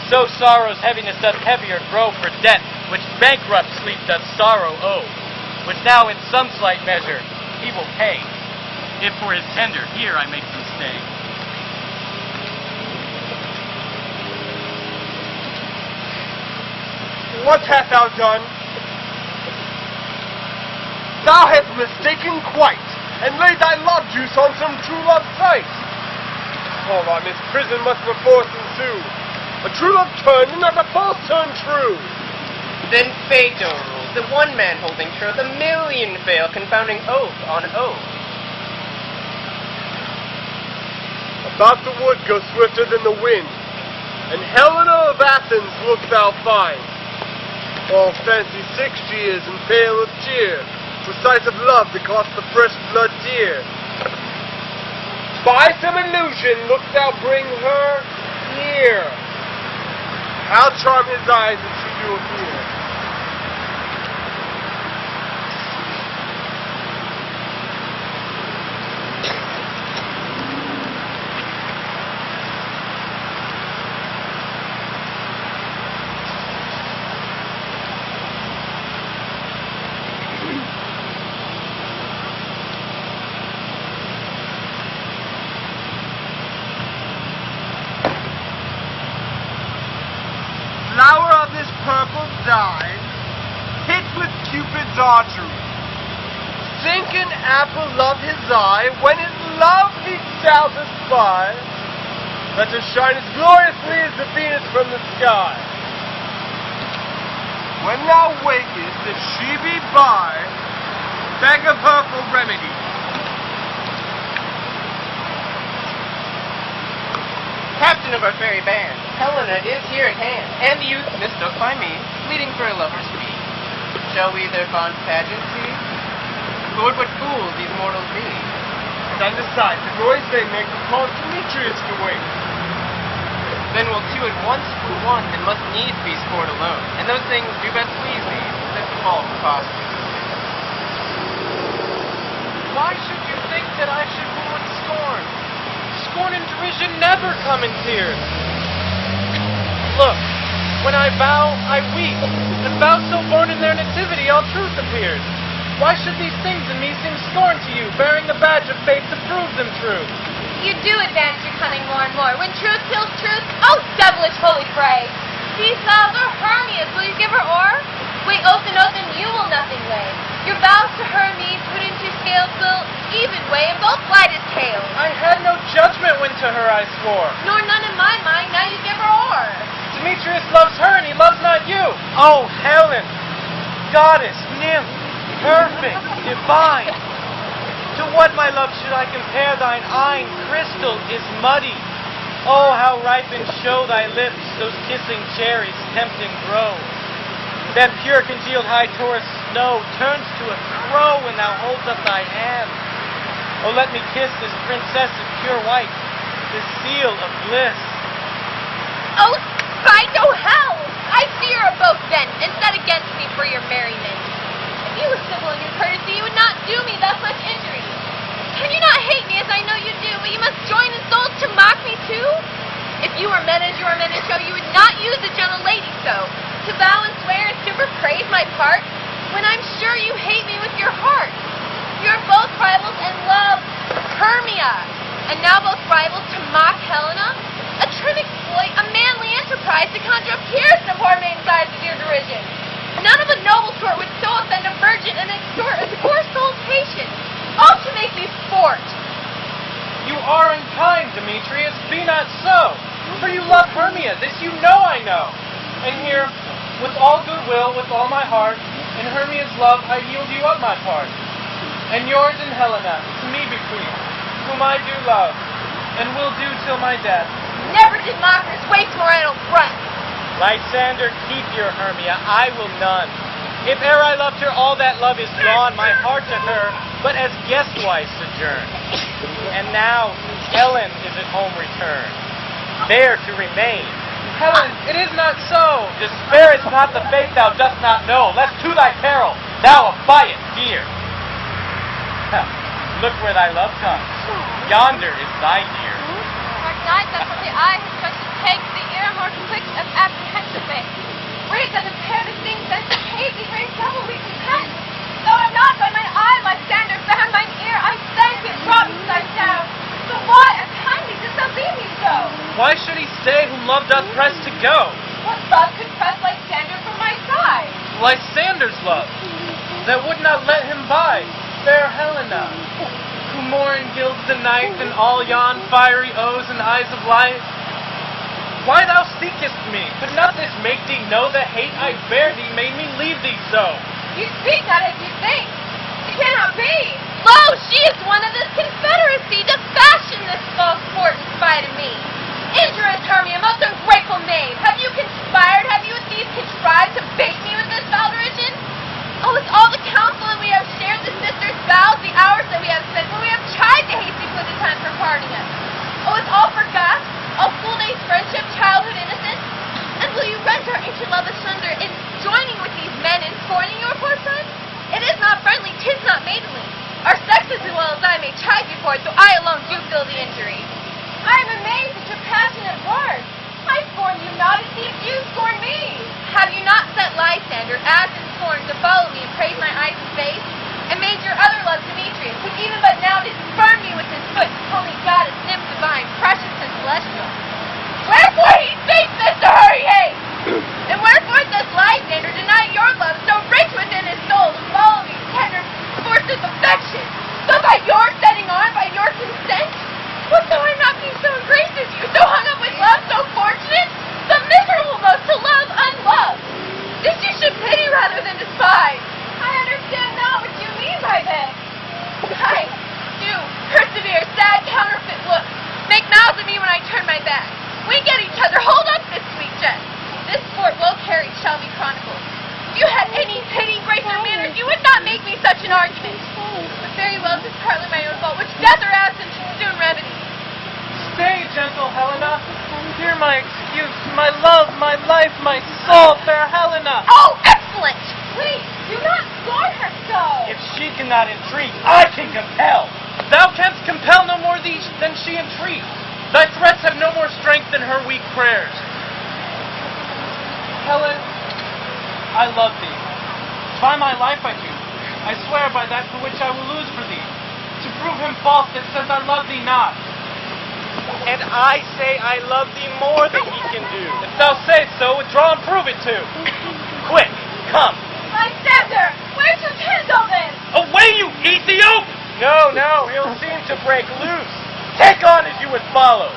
So sorrow's heaviness doth heavier grow for debt, which bankrupt sleep doth sorrow owe, which now in some slight measure he will pay, if for his tender here I make them stay. What hast thou done? Thou hast mistaken quite, and laid thy love juice on some true love sight. Oh, thy misprison must perforce ensue. A true love turn, and not a false turn true. Then Phaedo rules, that one man holding troth, a million fail, confounding oath on oath. About the wood go swifter than the wind, and Helena of Athens wilt thou find. All fancy sick she is, and pale of cheer, with sights of love that cost the fresh blood dear. By some illusion look thou bring her here. I'll charm his eyes and she do appear. purple dye, hit with Cupid's archery. Think an apple love his eye, when in love he shall espy, that to shine as gloriously as the Venus from the sky. When thou wakest, if she be by, beg of her for remedy. Captain of our fairy band, Helena is here at hand, and the youth mistook by me, leading for a lover's speed. Shall we their fond pageant see? Lord, what fools these mortals be! And decide the noise they make upon Demetrius to wait. Then will two at once for one, and must needs be scored alone. And those things do best please thee, that fall for costly. Why should you think that I should woo and scorn? Scorn and derision never come in tears. Look, when I vow, I weep, and vows so born in their nativity, all truth appears. Why should these things in me seem scorn to you, bearing the badge of faith to prove them true? You do advance your cunning more and more. When truth kills truth, oh, devilish holy fray! These vows are Hermia's. Will you give her o'er? Weigh oath and oath, and you will nothing weigh. Your vows to her and me, put into scales, will even weigh, and both light as tails. I had no judgment when to her I swore. Nor none in my mind, now you give her o'er. Demetrius loves her, and he loves not you. Oh, Helen, goddess, nymph, perfect, divine. To what, my love, should I compare thine eyne? Crystal is muddy. Oh, how ripe in show thy lips, those kissing cherries tempting grow. That pure congealed high Taurus snow turns to a crow when thou holds up thy hand. Oh, let me kiss this princess of pure white, this seal of bliss. Oh, spite, oh hell! I fear of both then, and set against me for your merriment. If you were civil in your courtesy, you would not do me thus much injury. Can you not hate me as I know you do, but you must join in souls to mock me too? If you were men as you are men to show, you would not use a gentle lady so, to vow and swear and superpraise my part, when I'm sure you hate me with your heart. You are both rivals and love Hermia, and now both rivals to mock Helena? A trim exploit, a manly enterprise to conjure up tears in a poor maiden's eyes with your derision. None of a noble sort would so offend a virgin and extort a poor soul's patience, all to make me sport. You are unkind, Demetrius, be not so. For you love Hermia, this you know I know. And here, with all goodwill, with all my heart, in Hermia's love I yield you up my part. And yours and Helena, to me bequeath, whom I do love, and will do till my death. Never did mockers waste more idle breath. Lysander, keep your Hermia, I will none. If e'er I loved her, all that love is gone, my heart to her, but as guestwise sojourn. And now, Helen is at home returned, there to remain. Helen, it is not so. Despair is not the fate thou dost not know, lest to thy peril thou abide fear. Look where thy love comes. Yonder is thy dear. Our night that from the eye has such a take, the ear more quick of apprehension makes. Where does it pair the things that hate the great devil we content? Though I'm not by mine eye, my standard found mine ear, I thank it, brought me thy down. So why, unkindly, didst thou leave me so? Why should he stay whom love doth press to go? What love could press Lysander from my side? Lysander's love, that would not let him by, fair Helena, who more engilds the night than all yon fiery O's and eyes of life. Why thou seekest me? Could not this make thee know the hate I bear thee made me leave thee so? You speak not as you think. It cannot be. Lo, she is one of this confederacy, doth fashion this false sport in spite of me. Injurious Hermia, most ungrateful knave, have you conspired, have you with these contrived to bait me with this foul derision? Oh, it's all the counsel that we have shared, the sisters' vows, the hours that we have spent, when we have tried to haste before the time for parting us. Oh, it's all forgot, all school days friendship, childhood innocence? And will you rend our ancient love asunder in joining with these men in scorning your poor son? It is not friendly, 'tis not maidenly. Our sex as well as I may chide you for it, so I alone do feel the injury. I am amazed at your passionate words. I scorn you not as deep you scorn me. Have you not set Lysander, as in scorn, to follow me and praise my eyes and face, and made your other love Demetrius, who even but now did spurn me with his foot, call me goddess, nymph divine, precious and celestial? Wherefore he speaks this to her, yea, and wherefore this my love, my life, my soul, fair Helena. Oh, excellent! Please, do not scorn her so! If she cannot entreat, I can compel. Thou canst compel no more than she entreats. Thy threats have no more strength than her weak prayers. Helen, I love thee. By my life I do. I swear by that for which I will lose for thee. To prove him false that says I love thee not. And I say I love thee more than he can do. If thou say so, withdraw and prove it too. Quick, come. Lysander, where's your kindle this? Away, you Ethiop! No, he'll seem to break loose. Take on as you would follow.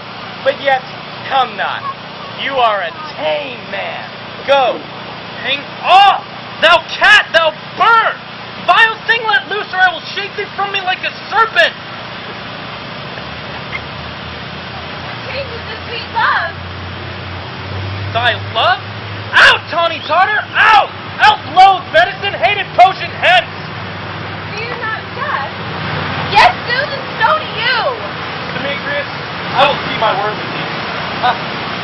But yet, come not. You are a tame man. Go. Hang off! Thou cat, thou bird! Vile thing, let loose, or I will shake thee from me like a serpent! Changes the sweet love. Thy love? Out, tawny Tartar! Out! Out, loathed venison, hated potion, hence! Do you not just? Yes, Susan, so do you. Demetrius, I will keep my word with thee.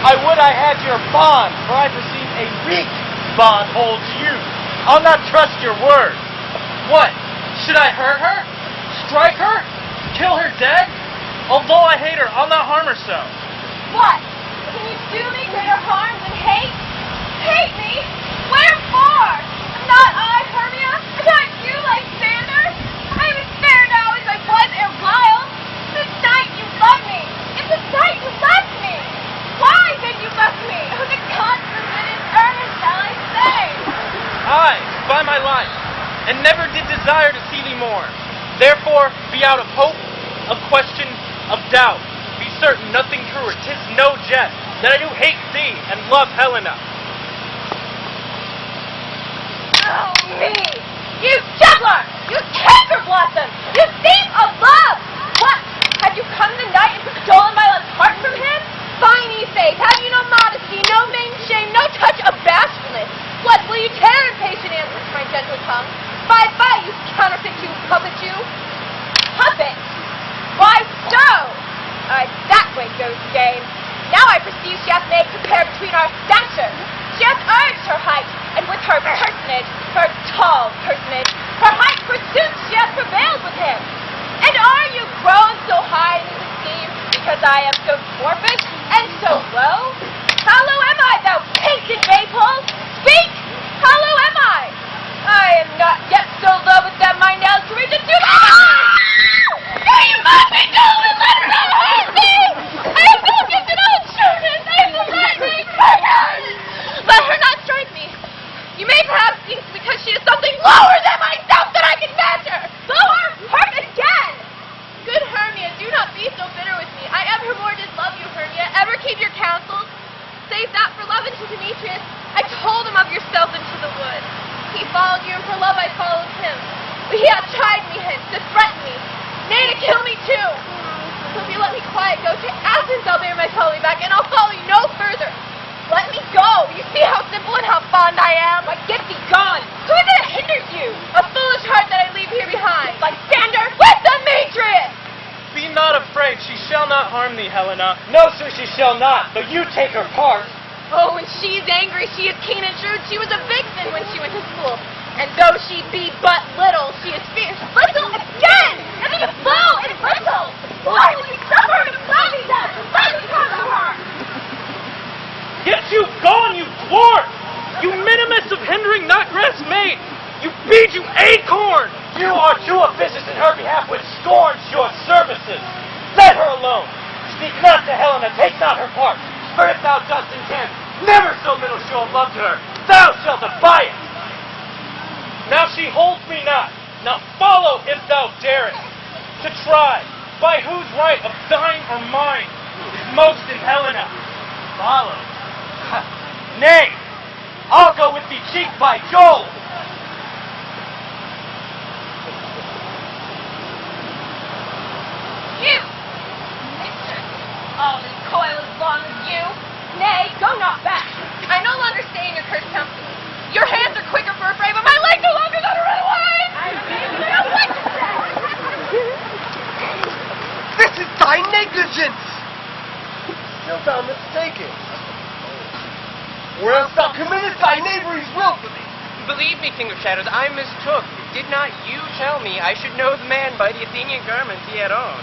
I would I had your bond, for I perceive a weak bond holds you. I'll not trust your word. What? Should I hurt her? Strike her? Kill her dead? Although I hate her, I'll not harm her so. What? Can you do me greater harm than hate? Hate me? Wherefore? Am not I, Hermia? Am not you, Lysander? I am as fair now as I was erewhile. This night you loved me. In this night you left me. Why then you left me? Oh, the gods forbid in earnest shall I say. Aye, by my life, and never did desire to see thee more. Therefore, be out of hope, of question, of doubt. Be certain nothing truer, 'tis no jest, that I do hate thee and love Helena. Oh, me! You juggler! You canker blossom! You thief of love! What? Have you come the night and stolen my love's heart from him? Fine ye face, have you no modesty, no main shame, no touch of bashfulness? What, will you tear impatient answers to my gentle tongue? Fie, you counterfeit Jew, puppet Jew! Puppet? Why so? That way goes the game. Now I perceive she hath made compare between our stature. She hath urged her height, and with her personage, her tall personage, her height forsooth she hath prevailed with him. And are you grown so high in his esteem, because I am so dwarfish and so low? How low am I, thou painted maypole? Speak! How low am I? I am not yet so low with that my nails can reach into my No, you must be dull and let her not harm me! I am no gifted old shrewdness, I am the lightning fingers! Let her not strike me. You may perhaps think because she is something lower than myself that I can match her! Lower? Hurt again! Good Hermia, do not be so bitter with me. I ever more did love you, Hermia. Ever keep your counsels? Save that for love unto Demetrius. I told him of yourself into the wood. He followed you, and for love I followed him. But he hath tried me hence, to threaten me, nay, to kill me too. So if you let me quiet, go to Athens, I'll bear my Tully back, and I'll follow you no further. Let me go. You see how simple and how fond I am. Why, get thee gone. Who is it that hinders you? A foolish heart that I leave here behind. Lysander, with Demetrius! Be not afraid, she shall not harm thee, Helena. No, sir, she shall not, though you take her part. Oh, when she is angry, she is keen and shrewd. She was a vixen when she went to school. And though she be but little, she is fierce. Little again! I mean, fool and little! Why will you suffer to love me then? Let me come to her! Get you gone, you dwarf! You minimus of hindering not grass made! You bead, you acorn! You are too officious in her behalf, which scorns your services. Let her alone. Speak not to Helena, take not her part. For if thou dost intend never so little show of love to her, thou shalt abide it. Now she holds me not. Now follow if thou darest. To try, by whose right of thine or mine is most in Helena. Follow? Nay, I'll go with thee cheek by jowl. You! All this coil as long as you. Nay, go not back. I no longer stay in your cursed company. Your hands are quicker for a fray, but my legs are longer than to run away. I don't know what to say. This is thy negligence! Still thou mistaken. or else thou committest thy neighbours willfully. Believe me, King of Shadows, I mistook. Did not you tell me I should know the man by the Athenian garments he had on?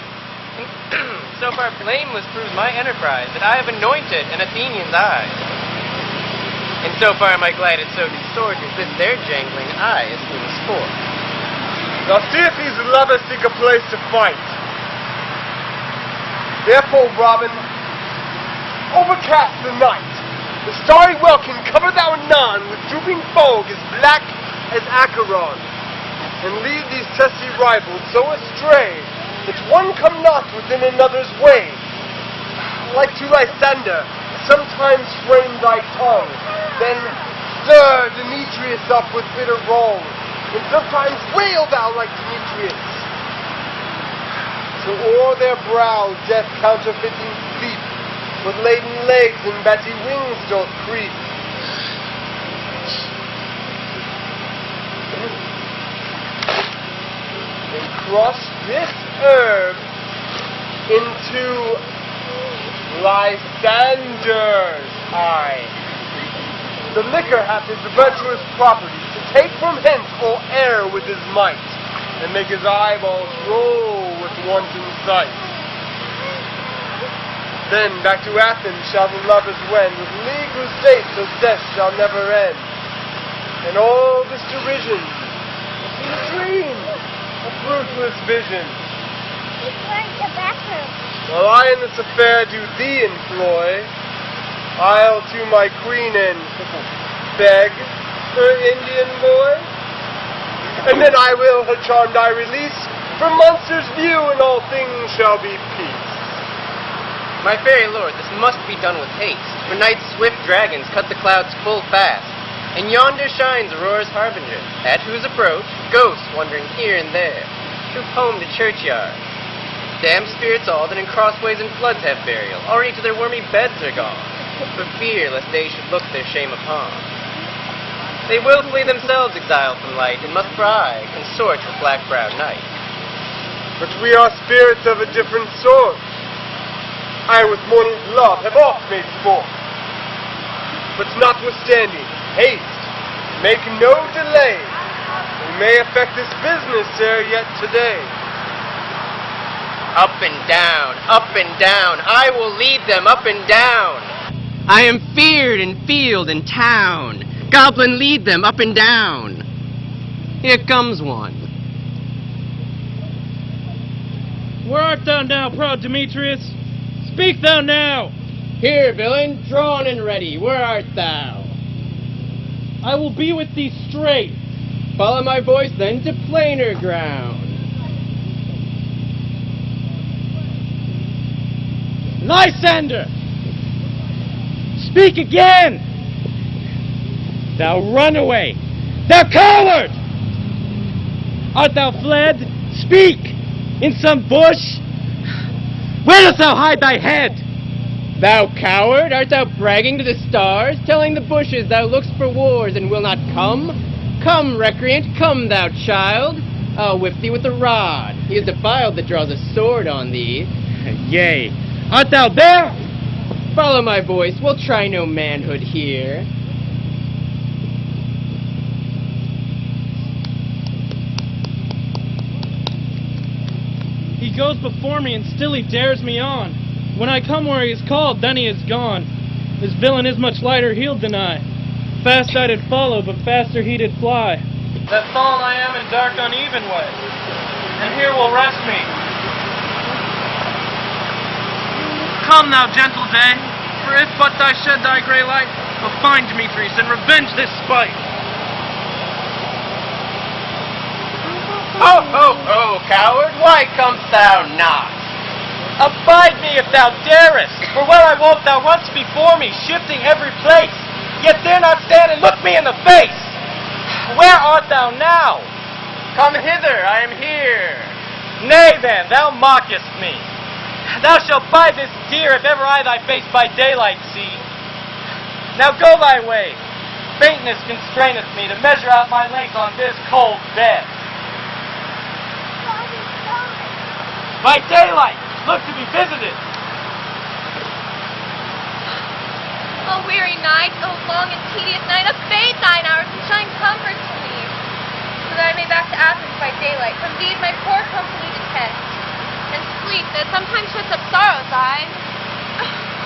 So far blameless proves my enterprise, that I have anointed an Athenian's eyes. And so far my glad it so distorted that their jangling eye is full of sport. Thou seest these lovers seek a place to fight. Therefore, Robin, overcast the night. The starry welkin cover thou anon with drooping fog as black as Acheron, and lead these testy rivals so astray that one come not within another's way. Like to Lysander, sometimes frame thy tongue, then stir Demetrius up with bitter wrong, and sometimes wail thou like Demetrius. So o'er their brow death counterfeiting sleep, with laden legs and batty wings doth creep. And cross this herb into Lysander's eye. The liquor hath his virtuous property to take from hence all air with his might, and make his eyeballs roll with wanton sight. Then back to Athens shall the lovers wend, with league whose date till death shall never end. And all this derision is a dream, a fruitless vision. He's wearing the bathroom. While I in this affair do thee employ, I'll to my queen and beg her Indian boy, and then I will her charmed eye release from monsters' view, and all things shall be peace. My fairy lord, this must be done with haste, for night's swift dragons cut the clouds full fast, and yonder shines Aurora's harbinger, at whose approach ghosts wandering here and there troop home to churchyard. Damned spirits all that in crossways and floods have burial, already to their wormy beds are gone, for fear lest they should look their shame upon. They willfully themselves exiled from light, and must fry, consort with black-browed night. But we are spirits of a different sort. I with morning's love have oft made sport. But notwithstanding, haste, make no delay. We may effect this business ere yet today. Up and down, I will lead them up and down. I am feared in field and town. Goblin, lead them up and down. Here comes one. Where art thou now, proud Demetrius? Speak thou now! Here, villain, drawn and ready, where art thou? I will be with thee straight. Follow my voice then to plainer ground. Lysander! Speak again! Thou runaway! Thou coward! Art thou fled? Speak! In some bush? Where dost thou hide thy head? Thou coward, art thou bragging to the stars, telling the bushes thou look'st for wars and will not come? Come, recreant, come, thou child. I'll whip thee with a rod. He is defiled that draws a sword on thee. Yea. Art thou there? Follow my voice, we'll try no manhood here. He goes before me and still he dares me on. When I come where he is called, then he is gone. This villain is much lighter heeled than I. Fast I did follow, but faster he did fly. That fallen I am in dark uneven way, and here will rest me. Come thou gentle day, for if but thou shed thy grey light, we'll find Demetrius and revenge this spite. Ho, ho, ho, coward, why comest thou not? Abide me if thou darest, for well I wot thou once before me, shifting every place, yet dare not stand and look me in the face. Where art thou now? Come hither, I am here. Nay then, thou mockest me. Thou shalt buy this dear if ever I thy face by daylight see. Now go thy way. Faintness constraineth me to measure out my length on this cold bed. By daylight, look to be visited. O weary night, O long and tedious night, abate thine hours and shine comfort to me, so that I may back to Athens by daylight, from these my poor company to test, and sleep that sometimes shuts up sorrow's eyes.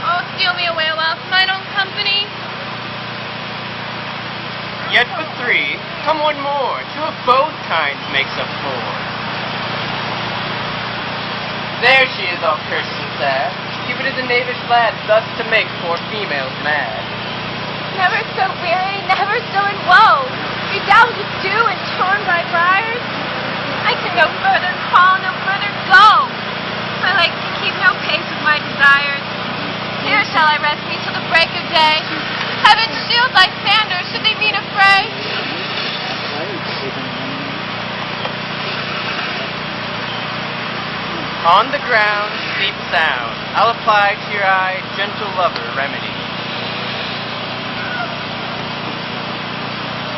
Oh, steal me away a while from mine own company. Yet for three, come one more, two of both kinds makes up four. There she is, all cursed and sad. Cupid is a knavish lad, thus to make poor females mad. Never so weary, never so in woe, redoubtest do and torn by briars. I can no further call, no further go. My legs can keep no pace with my desires. Here shall I rest me till the break of day. Heaven shield thy standards, should they meet a fray. On the ground, sleep sound. I'll apply to your eye gentle lover remedy.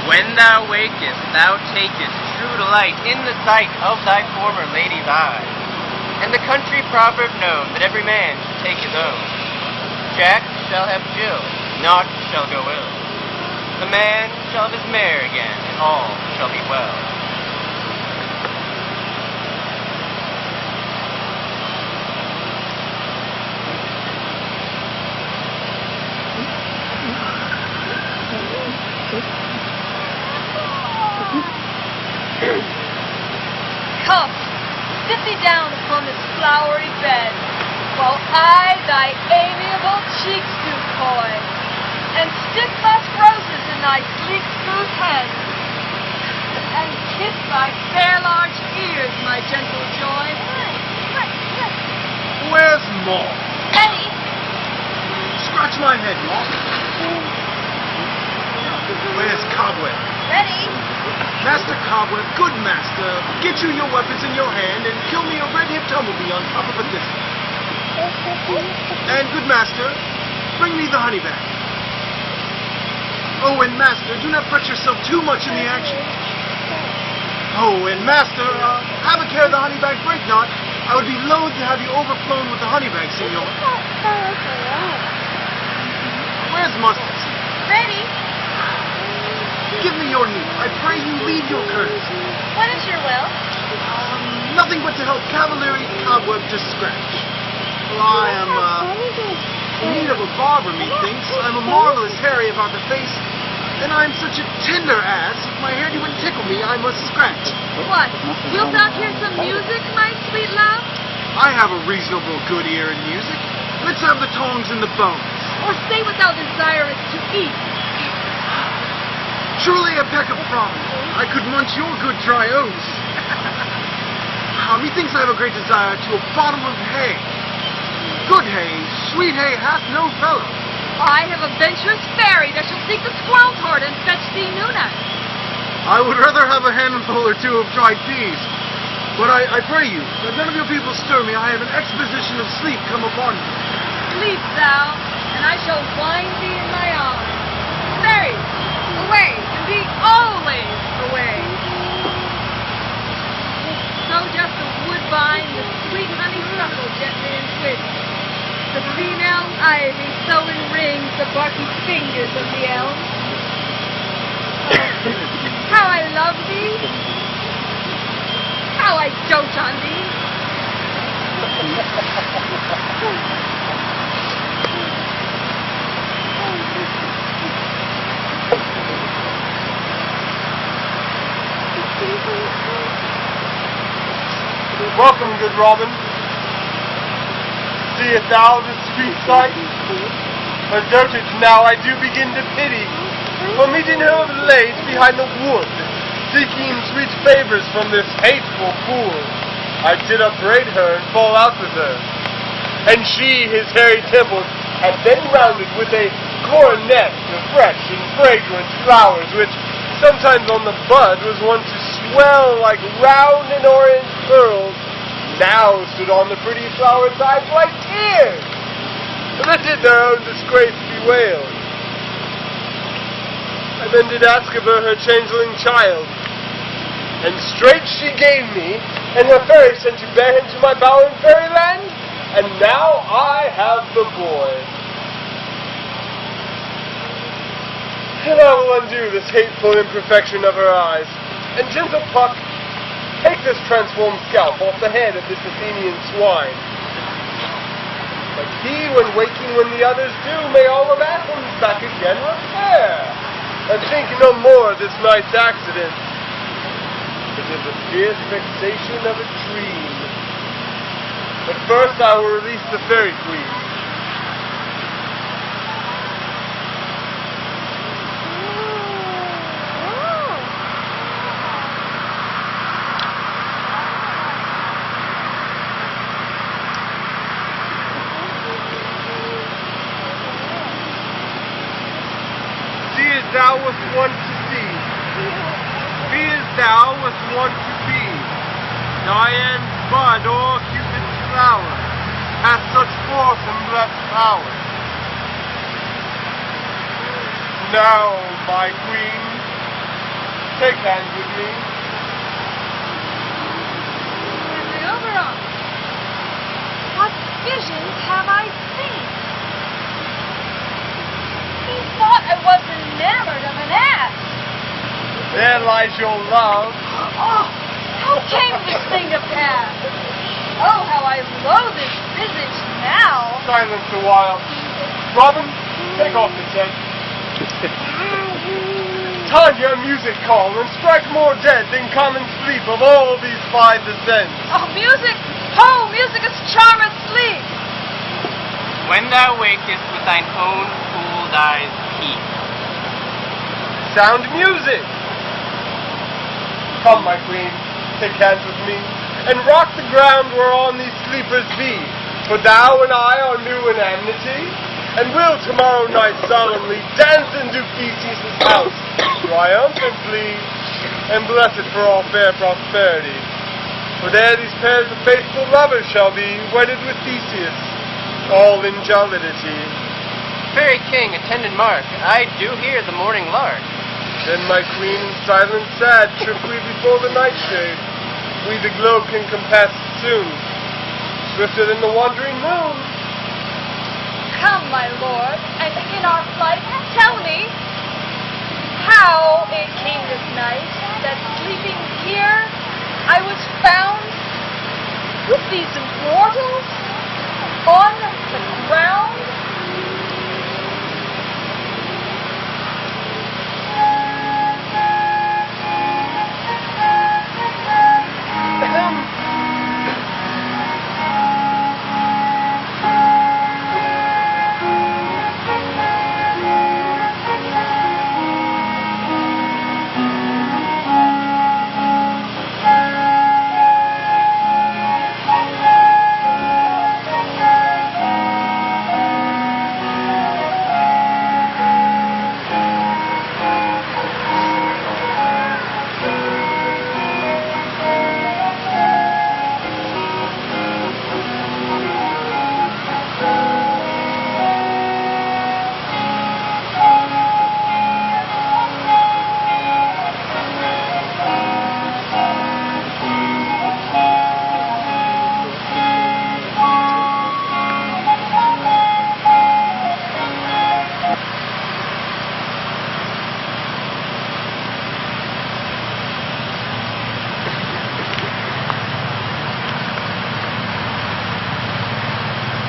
When thou wakest, thou takest true delight in the sight of thy former lady's eyes. And the country proverb known that every man should take his own. Jack shall have Jill, naught shall go ill. The man shall have his mare again, and all shall be well. Come, sit thee down upon this flowery bed, while I thy amiable cheeks do coy, and stick musk roses in thy sleek smooth head, and kiss thy fair large ears, my gentle joy. Where's Maul? Eddie, Scratch my head, Maul. Where's Cobweb? ready? Master Cobweb, good master, get you your weapons in your hand and kill me a red-hipped humblebee on top of a thistle. And good master, bring me the honey bag. Oh, and master, do not fret yourself too much in the action. Oh, and master, have a care the honey bag break not. I would be loath to have you overflown with the honey bag, senor. Where's Mustard? Ready? Give me your knee. I pray you leave your courtesy. What is your will? Nothing but to help Cavalieri Cobweb to scratch. Well, I am, in need of a barber, methinks. I'm a marvelous hairy about the face, and I'm such a tender ass. If my hair wouldn't tickle me, I must scratch. What? Wilt thou hear some music, my sweet love? I have a reasonable good ear in music. Let's have the tongs and the bones. Or say what thou desirest to eat? Truly a peck of promise. I could munch your good dry oats. Methinks I have a great desire to a bottle of hay. Good hay, sweet hay hath no fellow. I have a venturous fairy that shall seek the squirrel's heart and fetch thee Nuna. I would rather have a handful or two of dried peas. But I pray you, that none of your people stir me. I have an exposition of sleep come upon me. Sleep thou, and I shall wind thee in my arms. Fairy, away, and be always away. So doth the woodbine the sweet honeysuckle gently entwist. The female ivy so enrings the barky fingers of the elm. How I love thee! How I dote on thee! Welcome, good Robin. Seest thou this sweet sight? A dotage now I do begin to pity, for meeting her of late behind the wood, seeking sweet favors from this hateful fool. I did upbraid her and fall out with her, and she his hairy temples had then rounded with a coronet of fresh and fragrant flowers, which sometimes on the bud was wont to swell like round and orange pearls, now stood on the pretty flower sides like tears, that did their own disgrace bewail. I then did ask of her changeling child, and straight she gave me, and her fairy sent to bear him to my bower in fairyland, and now I have the boy. and I will undo this hateful imperfection of her eyes. And gentle Puck, take this transformed scalp off the head of this Athenian swine. But he, when waking when the others do, may all of Athens back again repair. And think no more of this night's accident. It is the fierce vexation of a dream. But first I will release the Fairy Queen. Thou wast wont to see, be as thou wast wont to be. Diane's bud or Cupid's flower hath such force and blessed power. Now, my queen, take hands with me. Oberon, what visions have I seen? Thought I was enamored of an ass. There lies your love. Oh, how came this thing to pass? Oh, how I loathe this visage now. Silence a while. Robin, take off the tent. Tanya, music call, and strike more dead than common sleep of all these five descents. Oh, music! Oh, music is charmed sleep. When thou wakest with thine own cool eyes peep. Sound music! Come, my queen, take hands with me, and rock the ground whereon these sleepers be. For thou and I are new in amity, and will tomorrow night solemnly dance into Theseus' house, triumphantly, and blessed for all fair prosperity. For there these pairs of faithful lovers shall be, wedded with Theseus, all in jollity. Fairy king, attend and mark, I do hear the morning lark. Then, my queen, in silence sad, trip we before the nightshade. We the globe can compass soon, swifter than the wandering moon. Come, my lord, and in our flight, tell me how it came this night that sleeping here I was found with these immortals on the ground.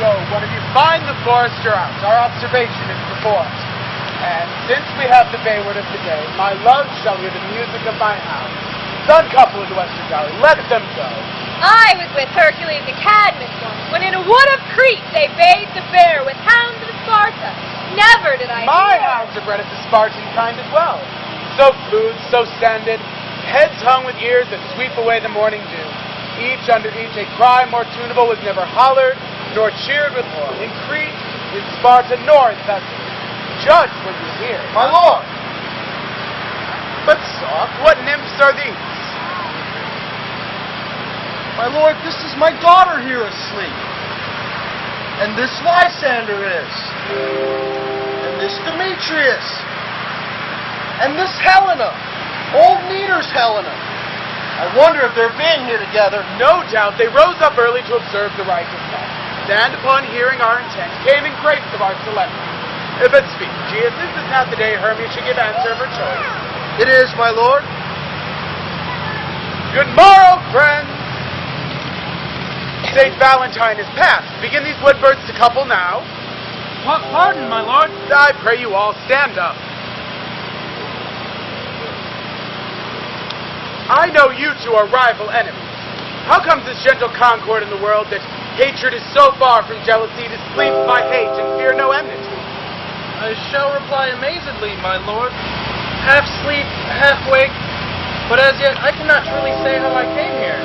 When you find the forest out, our observation is performed. And since we have the Bayward of the day, my love shall hear the music of my house. Sun couple in the western gallery, let them go. I was with Hercules and Cadmus once, when in a wood of Crete they bathed the bear with hounds of Sparta. Never did I My hear. hounds are bred of the Spartan kind as well. So fluid, so sanded, heads hung with ears that sweep away the morning dew. Each under each a cry more tunable was never hollered, nor cheered with horn. In Crete, in Sparta, nor in Thessaly. Judge what you hear. My lord! But soft, what nymphs are these? My lord, this is my daughter here asleep. And this Lysander is. And this Demetrius. And this Helena. Old Meter's Helena. I wonder if they're being here together. No doubt they rose up early to observe the rite of men. And upon hearing our intent, came in grace of our solemnity. But speak, Aegeus, is this not the day Hermia should give answer of her choice? It is, my lord. Good morrow, friends! St. Valentine is past. Begin these wood birds to couple now. Pardon, my lord. I pray you all stand up. I know you two are rival enemies. How comes this gentle concord in the world that hatred is so far from jealousy that sleeps by hate and fear no enmity? I shall reply amazedly, my lord. Half sleep, half wake, but as yet I cannot truly say how I came here.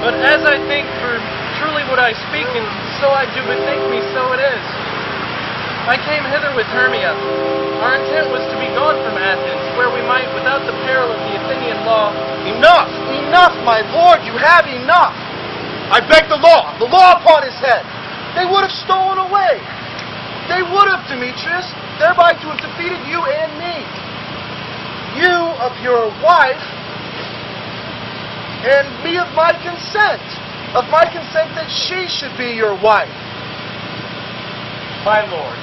But as I think, for truly would I speak, and so I do bethink me, so it is. I came hither with Hermia. Our intent was to be gone from Athens, where we might, without the peril of the Athenian law... Enough! Enough, my lord! You have enough! I beg the law upon his head! They would have stolen away! They would have, Demetrius, thereby to have defeated you and me. You of your wife, and me of my consent that she should be your wife. My lord,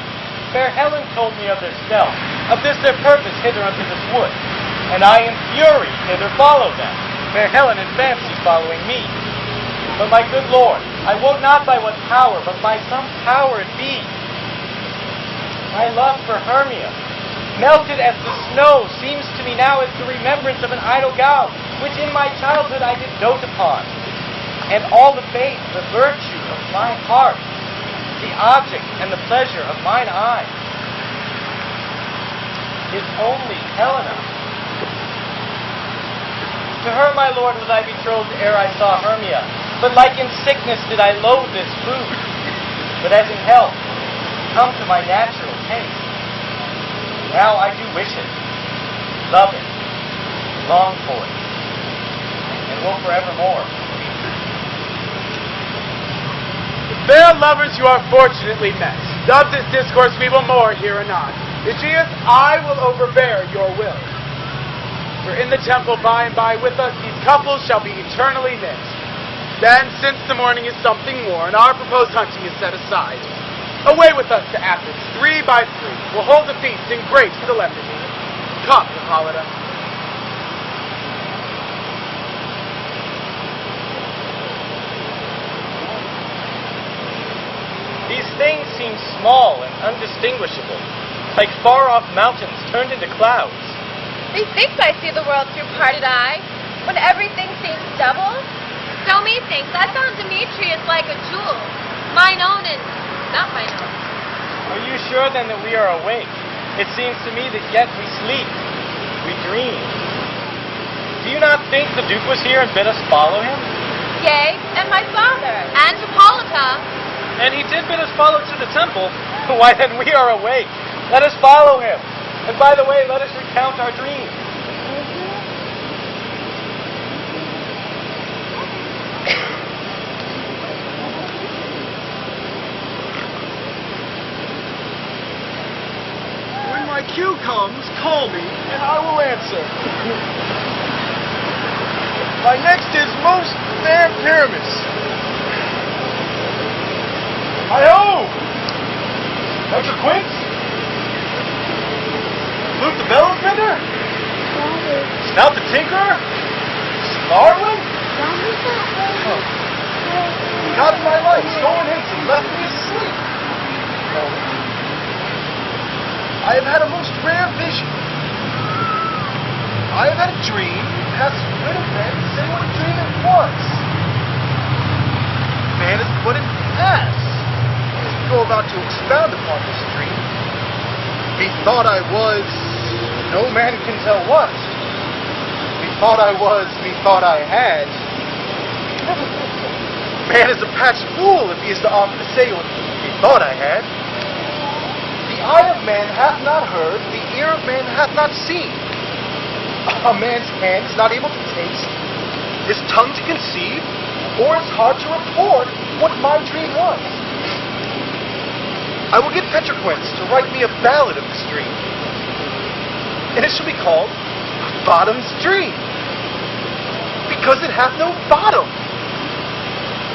fair Helen told me of their stealth, of this their purpose hither unto this wood, and I in fury hither follow them, fair Helen in fancy following me. But my good lord, I wot not by what power, but by some power it be. My love for Hermia, melted as the snow, seems to me now as the remembrance of an idle gown, which in my childhood I did dote upon, and all the faith, the virtue of my heart, the object and the pleasure of mine eye, is only Helena. To her, my lord, was I betrothed ere I saw Hermia, but like in sickness did I loathe this food, but as in health, come to my natural taste. Now I do wish it, love it, long for it, and will forevermore. Fair lovers, you are fortunately met. Of this discourse we will more here anon. Aegeus, I will overbear your will. For in the temple by and by with us these couples shall be eternally knit. Then, since the morning is something worn, our proposed hunting is set aside. Away with us to Athens, 3 by 3. We'll hold a feast in great solemnity. Come, Hippolyta. These things seem small and undistinguishable, like far-off mountains turned into clouds. Methinks I see the world through parted eye, when everything seems double. So methinks I found Demetrius like a jewel, mine own and not mine own. Are you sure then that we are awake? It seems to me that yet we sleep, we dream. Do you not think the Duke was here and bid us follow him? Yea, and my father, and Hippolyta. And he did bid us follow to the temple. Why then we are awake. Let us follow him. And by the way, let us recount our dreams. When my cue comes, call me, and I will answer. My next is most fair Pyramus. Hi-ho! Dr. Quince? Luke the bellows bender? Snout the tinkerer? Starling? Oh. God of my life, stolen hints and left me asleep. No. I have had a most rare vision. I have had a dream, past rid of men, say what a dream it was. Man is but an ass. Go about to expound upon this dream. Methought I was, no man can tell what. Methought I was, methought I had. Man is a patched fool if he is to offer to say what he thought I had. The eye of man hath not heard, the ear of man hath not seen. A man's hand is not able to taste, his tongue to conceive, or his heart to report what my dream was. I will get Petroquince to write me a ballad of this dream, and it shall be called Bottom's Dream, because it hath no bottom.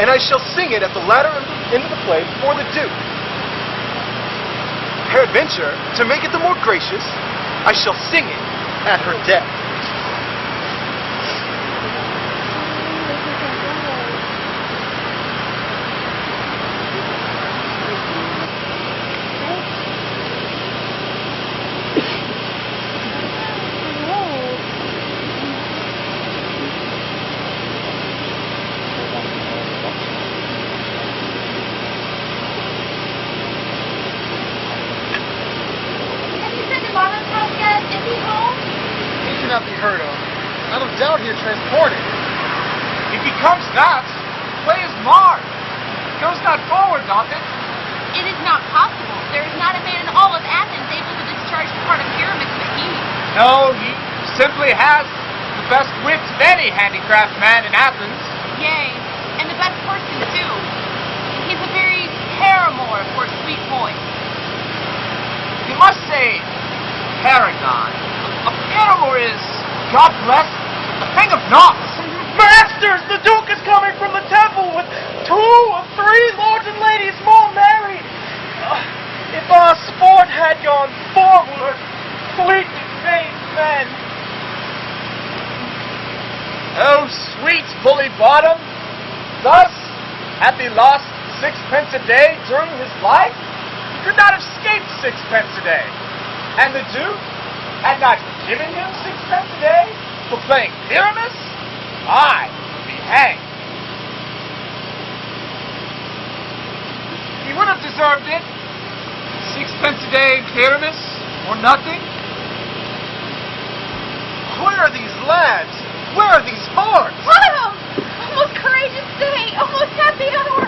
And I shall sing it at the latter end of the play before the Duke. Peradventure, to make it the more gracious, I shall sing it at her death. Cannot be heard of. I don't doubt he is transported. If he comes not, play is marred. Goes not forward, doth it? It is not possible. There is not a man in all of Athens able to discharge the part of Pyramus Behemoth. No, he simply has the best wits of any handicraft man in Athens. Yea, and the best person too. He's a very paramour for a sweet voice. You must say paragon. A paramour is, God bless, a thing of naught. Masters, the Duke is coming from the temple with 2 or 3 lords and ladies more married. If our sport had gone forward, fleet vain men. Oh, sweet bully bottom, thus hath he lost 6pence a day during his life? He could not have escaped 6pence a day. And the Duke had not given him 6pence a day for playing Pyramus? I be hanged. He would have deserved it. 6pence a day in Pyramus, or nothing. Where are these lads? Where are these hordes? Bottom! O most courageous day! O most happy hour!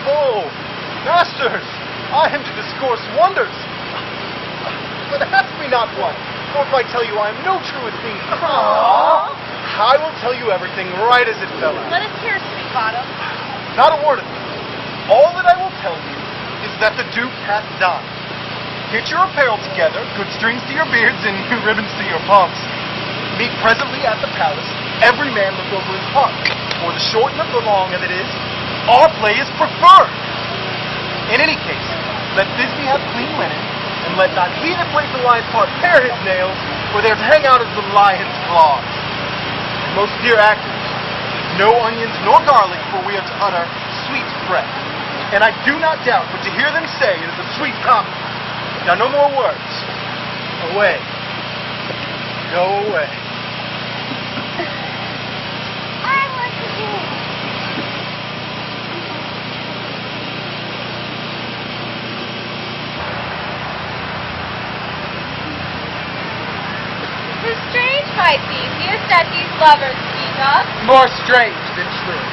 Oh, masters, I am to discourse wonders. But ask me not one, for if I tell you I am no truer thief, I will tell you everything right as it fell out. Let us hear, sweet Bottom. Not a word of it. All that I will tell you is that the Duke hath dined. Get your apparel together, good strings to your beards and new ribbons to your pumps. Meet presently at the palace, every man look over his part. For the short and the long of it is, our play is preferred. In any case, let Thisbe have clean linen, and let not he that plays the lion's part pare his nails, for they're to hang out as the lion's claws. And most dear actors, no onions nor garlic, for we are to utter sweet breath. And I do not doubt but to hear them say it is a sweet comedy. Now no more words. Away. Go away. I want to do it. Tis strange, my Theseus, that these lovers speak of. More strange than true.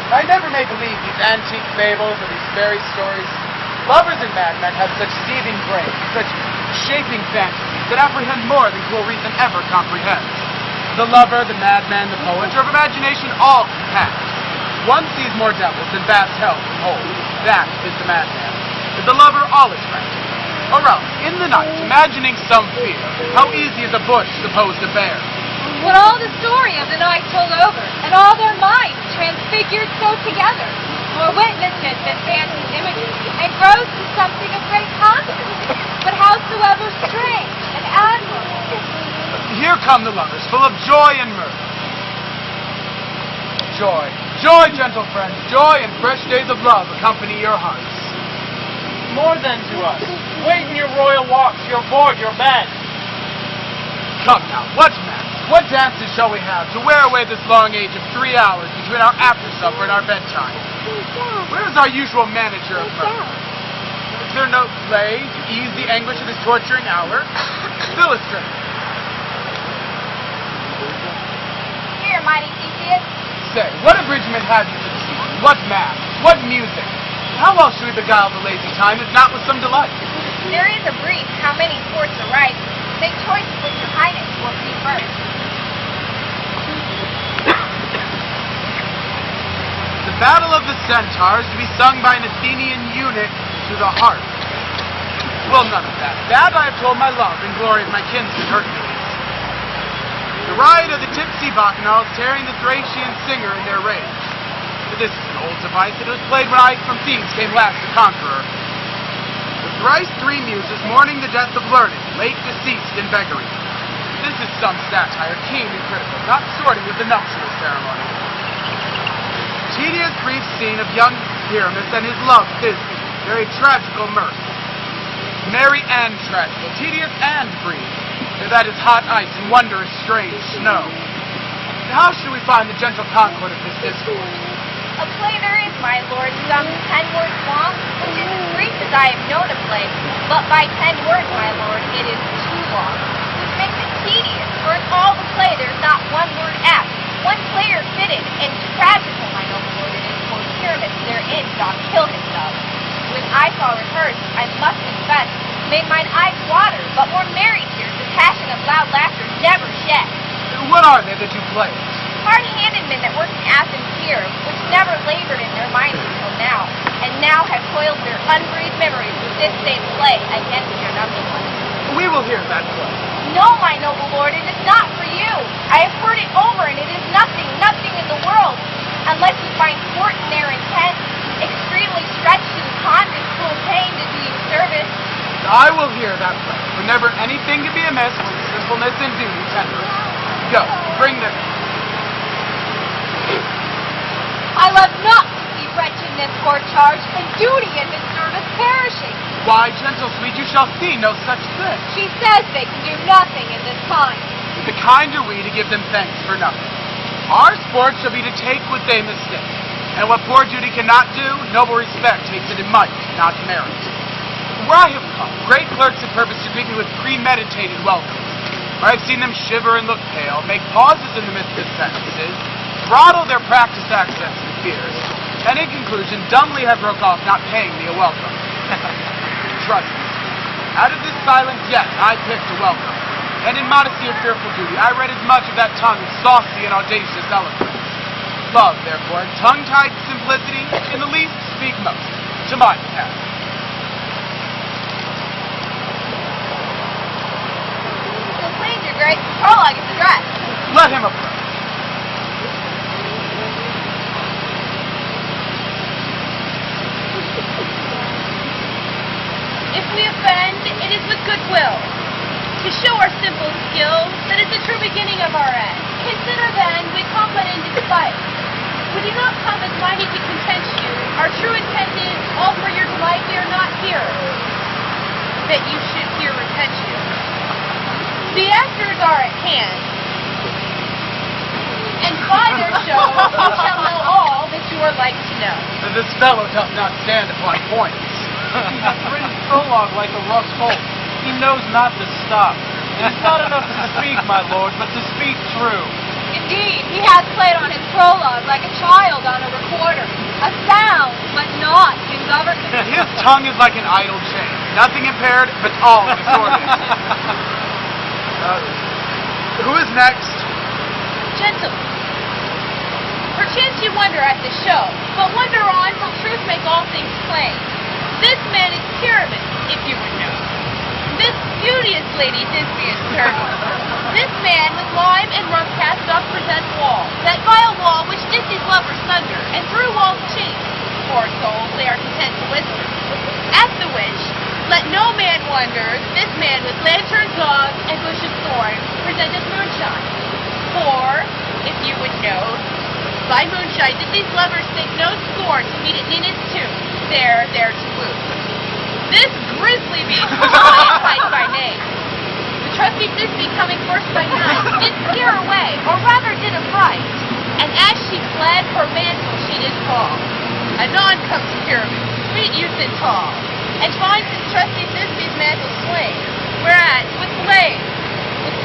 I never may believe these antique fables or these fairy stories. Lovers and madmen have such seething brains, such shaping fantasies that apprehend more than cool reason ever comprehends. The lover, the madman, the poet, are of imagination all compact. One sees more devils than vast hell can hold. That is the madman. Is the lover all is frantic? Or else, in the night, imagining some fear, how easy is a bush supposed to bear? When all the story of the night told over, and all their minds transfigured so together, more witnesses than fancy's images, and grows to something of great consequence, but howsoever strange and admirable. Here come the lovers, full of joy and mirth. Joy, joy, gentle friends, joy and fresh days of love accompany your hearts. More than to us. Wait in your royal walks, your board, your bed. Come now, what matters? What dances shall we have to wear away this long age of 3 hours between our after supper and our bedtime? Where is our usual manager of mirth? Is there no play to ease the anguish of this torturing hour? Illustrate. Here, mighty Theseus. Say, what abridgment have you for this evening? What mass? What music? How else should we beguile the lazy time if not with some delight? There is a brief how many sports are right. Make choice of which your highness will see first. The battle of the centaurs to be sung by an Athenian eunuch to the harp. Well, none of that. That I have told my love in glory of my kinsman Hercules. The riot of the tipsy bacchanals tearing the Thracian singer in their rage. But this is an old device that was played when I from Thebes came last the conqueror. Thrice 3 muses mourning the death of learning, late deceased in beggary. This is some satire, keen and critical, not sorting with the nuptial ceremony. Tedious brief scene of young Pyramus and his love Thisbe, very tragical mirth. Merry and tragical, tedious and brief. That is hot ice and wondrous strange snow. How should we find the gentle concord of this discourse? A play there is, my lord, some 10 words long, which is as brief as I have known a play, but by 10 words, my lord, it is too long, which makes it tedious, for in all the play there is not one word apt, one player fitted, and tragical, my noble lord, it is for Pyramus therein doth kill himself. When I saw rehearsed, I must confess, made mine eyes water, but more merry tears, the passion of loud laughter never shed. What are they that you play? Hard-handed men that work in Athens here, which never labored in their minds until now, and now have toiled their unbreathed memories with this same play against your number one. We will hear that play. No, my noble lord, it is not for you. I have heard it over, and it is nothing in the world, unless you find sport in their intent, extremely stretched to the convict's cruel pain to do you service. I will hear that play, for never anything can be amiss with simpleness and duty tender. Go, bring them. I love not to see wretchedness forcharged, and duty in this service perishing. Why, gentle sweet, you shall see no such thing. She says they can do nothing in this kind. The kind are we to give them thanks for nothing. Our sport shall be to take what they mistake, and what poor duty cannot do, noble respect takes it in might, not merit. Where I have come, great clerks have purposed to greet me with premeditated welcome. I have seen them shiver and look pale, make pauses in the midst of sentences, throttle their practiced accents and fears, and in conclusion, dumbly have broke off not paying me a welcome. Trust me. Out of this silence, yes, I picked a welcome. And in modesty of fearful duty, I read as much of that tongue as saucy and audacious eloquence. Love, therefore, tongue-tied simplicity, in the least speak most, to my behalf. Complain, your grace, prologue is addressed. Let him approach. If we offend, it is with good will. To show our simple skill, that is the true beginning of our end. Consider then, we come but in despite. We do not come as mighty to content you. Our true intent is, all for your delight we are not here, that you should here repent you. The actors are at hand, and by their show you shall know all that you are like to know. This fellow doth not stand upon points. He hath written prologue like a rough colt. He knows not to stop. It is not enough to speak, my lord, but to speak true. Indeed, he has played on his prologue like a child on a recorder. A sound, but not in government. His tongue is like an idle chain. Nothing impaired, but all disordered. Who is next? Gentlemen, perchance you wonder at the show, but wonder on till truth make all things plain. This man is Pyramus, if you would know. This beauteous lady Thisbe is Pyramus. This man with lime and rum cast off present wall, that vile wall which knit these lovers sunder, and through walls chain. Poor souls, they are content to whisper. At the which, let no man wonder, this man with lantern, dog, and bush of thorn presenteth moonshine. For, if you would know, by moonshine did these lovers think no scorn to meet at Nina's tomb, there to woo. This grisly beast was Lion by name. The trusty Thisbe coming first by night, did scare away, or rather did affright, and as she fled, her mantle she did fall. Anon comes Pyramus, sweet youth and tall, and finds his trusty Thisbe's mantle slain, whereat, with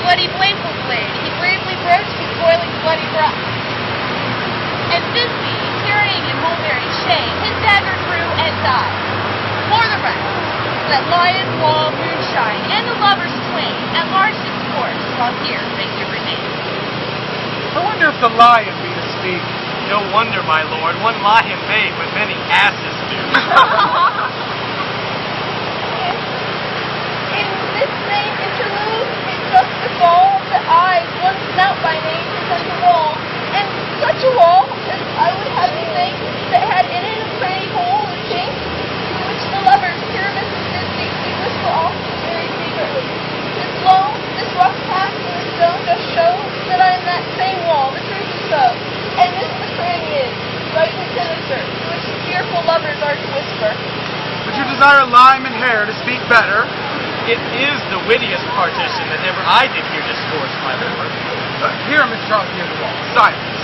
bloody blameful blade, he bravely broached his boiling bloody breast. And Thisbe, carrying in mulberry shame, his dagger drew and died. For the rest, let lion, wall, moonshine, and the lovers twain at large discourse, while here they do remain. I wonder if the lion be to speak. No wonder, my lord, one lion may, but many asses do. In this same interlude, it just befalls that I, one snout by name, present a wall, and such a wall as I would have you think that had in it a pretty hole or chink, through which the lovers Pyramus and Thisbe desire lime and hair to speak better. It is the wittiest partition that ever I did hear discourse, my lord. Here, Miss Charles, near the wall. Silence.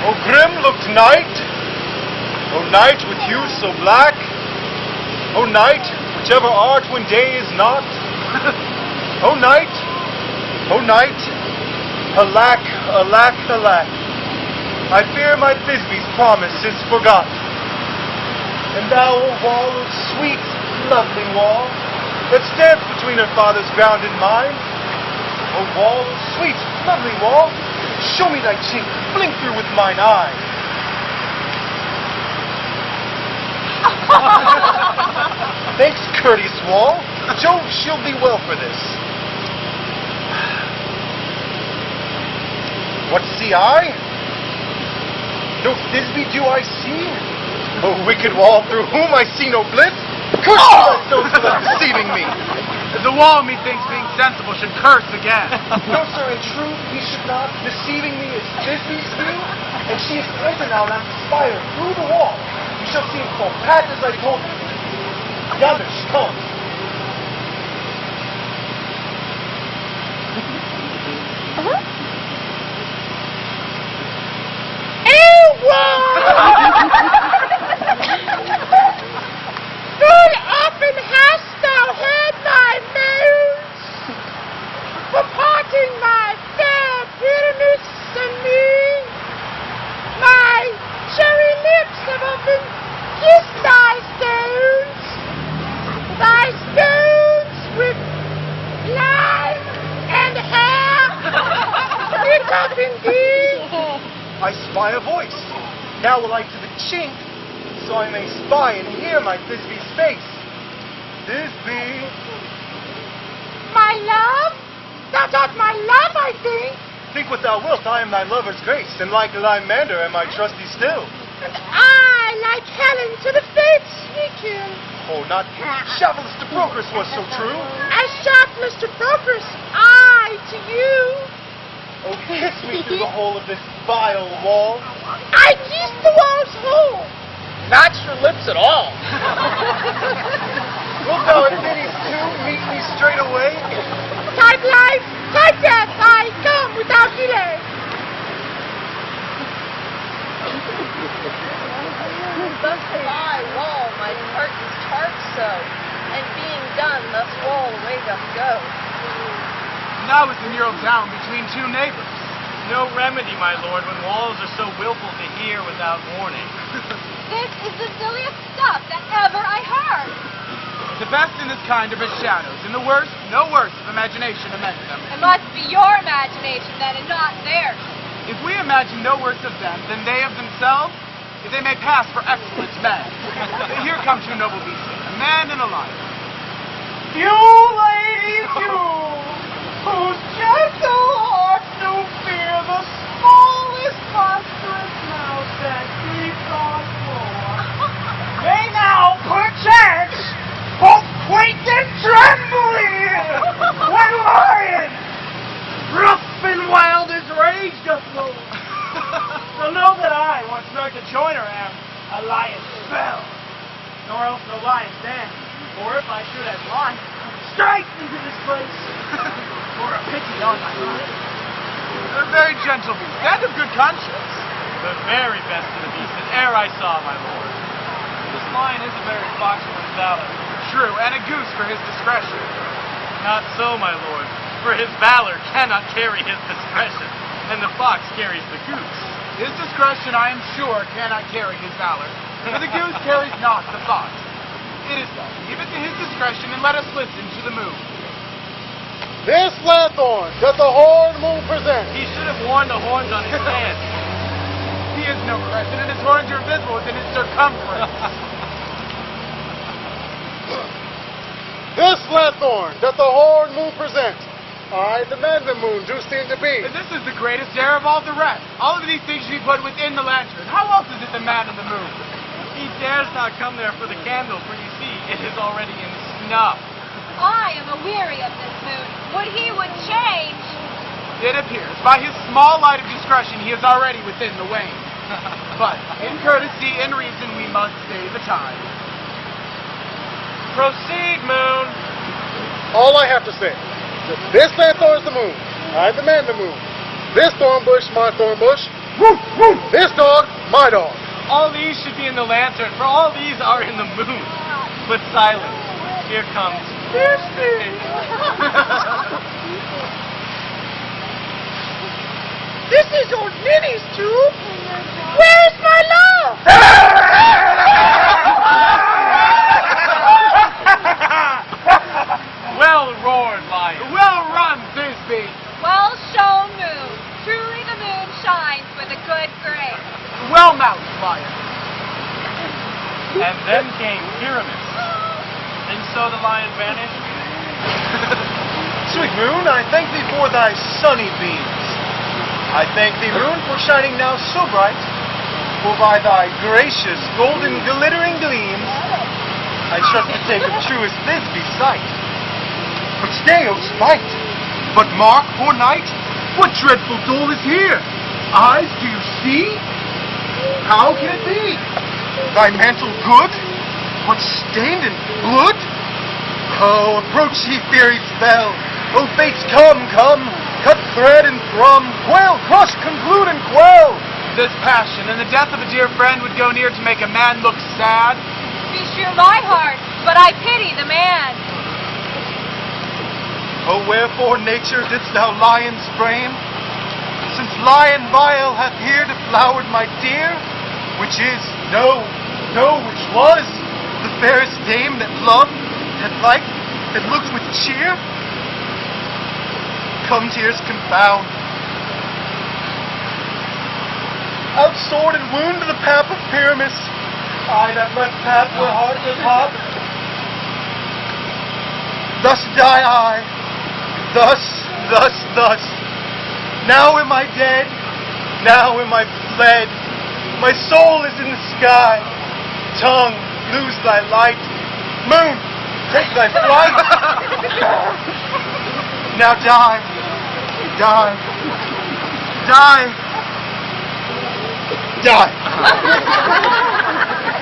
O grim-looked night, O night with hue so black, O night, whichever art when day is not, O night, alack, alack, alack, I fear my Thisbe's promise is forgot. And thou, O wall, O sweet, lovely wall, that stands between her father's ground and mine, O wall, O sweet, lovely wall, show me thy chink, blink through with mine eye. Thanks, courteous wall. Jove, she'll be well for this. What see I? No Thisbe do I see? O wicked wall, through whom I see no bliss. Curse thy stones for thus deceiving me. The wall, methinks, being sensible, should curse again. No, sir, in truth, he should not. Deceiving me is Thisbe's due, and she is enter now that spire through the wall. You shall see him fall pat as I told you. Yonder she comes. Full often hast thou heard my moans, for parting my fair Pyramus and me. My cherry lips have often kissed thy stones with lime and hair. It up indeed. I spy a voice. Now will I to the chink, so I may spy and hear my Thisbe's face. Thisbe. My love? Thou art my love, I think. Think what thou wilt, I am thy lover's grace, and like Lymander am I trusty still. And I, like Helen, to the fates sneak in. Oh, not Shavelous to Procris was so true. As shaftless to Procris, I to you. Oh, kiss me through the hole of this vile wall. I kissed the wall's hole. Not your lips at all. Wilt thou at Minnie's tomb meet me straight away? Type life, type death, I come without delay. Thus by wall my curtains tart so, and being done, thus wall away doth go. Now it's a mural down between two neighbors. No remedy, my lord, when walls are so willful to hear without warning. This is the silliest stuff that ever I heard. The best in this kind are but shadows, and the worst, no worse of imagination amends them. It must be your imagination then, and not theirs. If we imagine no worse of them than they of themselves, if they may pass for excellent men. Here come two noble beasts, a man and a lion. You ladies, you, whose gentle hearts do fear the smallest monstrous mouse that creeps on floor, may now perchance both quake and trembling when lion, rough and wild as rage doth roll. So know that I, once heard the joiner, am a lion's spell, nor else no lion's den. Or if I should have lied, straight into this place, for a pity on my life. They're very gentle beasts, and of good conscience. The very best of the beasts that e'er I saw, my lord. This lion is a very fox for his valor. True, and a goose for his discretion. Not so, my lord, for his valor cannot carry his discretion, and the fox carries the goose. His discretion, I am sure, cannot carry his valor, for the goose carries not the fox. It is well. Give it to his discretion, and let us listen to the moon. This lanthorn doth the horn moon present. He should have worn the horns on his head. He is no crescent, and his horns are visible within his circumference. This lanthorn doth the horn moon present. All right, the man the moon do seem to be. And this is the greatest air of all the rest. All of these things should be put within the lantern. How else is it the man and the moon? He dares not come there for the candle, for you see, it is already in snuff. I am aweary of this moon. Would he would change. It appears, by his small light of discretion, he is already within the wane. But, in courtesy and reason, we must stay the time. Proceed, Moon. All I have to say is that this lanthorn is the moon. I demand the moon. This thorn bush, my thorn bush. Woof, woof. This dog, my dog. All these should be in the lantern, for all these are in the moon. But silence. Here comes Fishby. This is old Minnie's tube. Where's my love? Well roared, lion. Well run, Thisbe. Well shown, moon. Truly the moon shines with a good grace. Well mouthed, lion. And then came Pyramus. And so the lion vanished. Sweet moon, I thank thee for thy sunny beams. I thank thee, moon, for shining now so bright. For by thy gracious, golden, glittering gleams, I trust to take of truest Thisbe's sight. But stay, O spite! But mark, poor knight, what dreadful dole is here? Eyes, do you see? How can it be? Thy mantle good, but stained in blood? Oh, approach ye, fairies fell. Oh, fates, come, come. Cut thread and thrum. Quail, crush, conclude, and quell. This passion and the death of a dear friend would go near to make a man look sad. Be sure my heart, but I pity the man. Oh, wherefore, nature, didst thou lion's frame? Since lion vile hath here deflowered my dear, which is, no, which was, the fairest dame that loved, that liked, that looked with cheer. Come, tears, confound. Out sword and wound to the pap of Pyramus, I that left pap where heart does hop. Thus die I, thus. Now am I dead, now am I fled. My soul is in the sky. Tongue, lose thy light. Moon, take thy flight. Now die.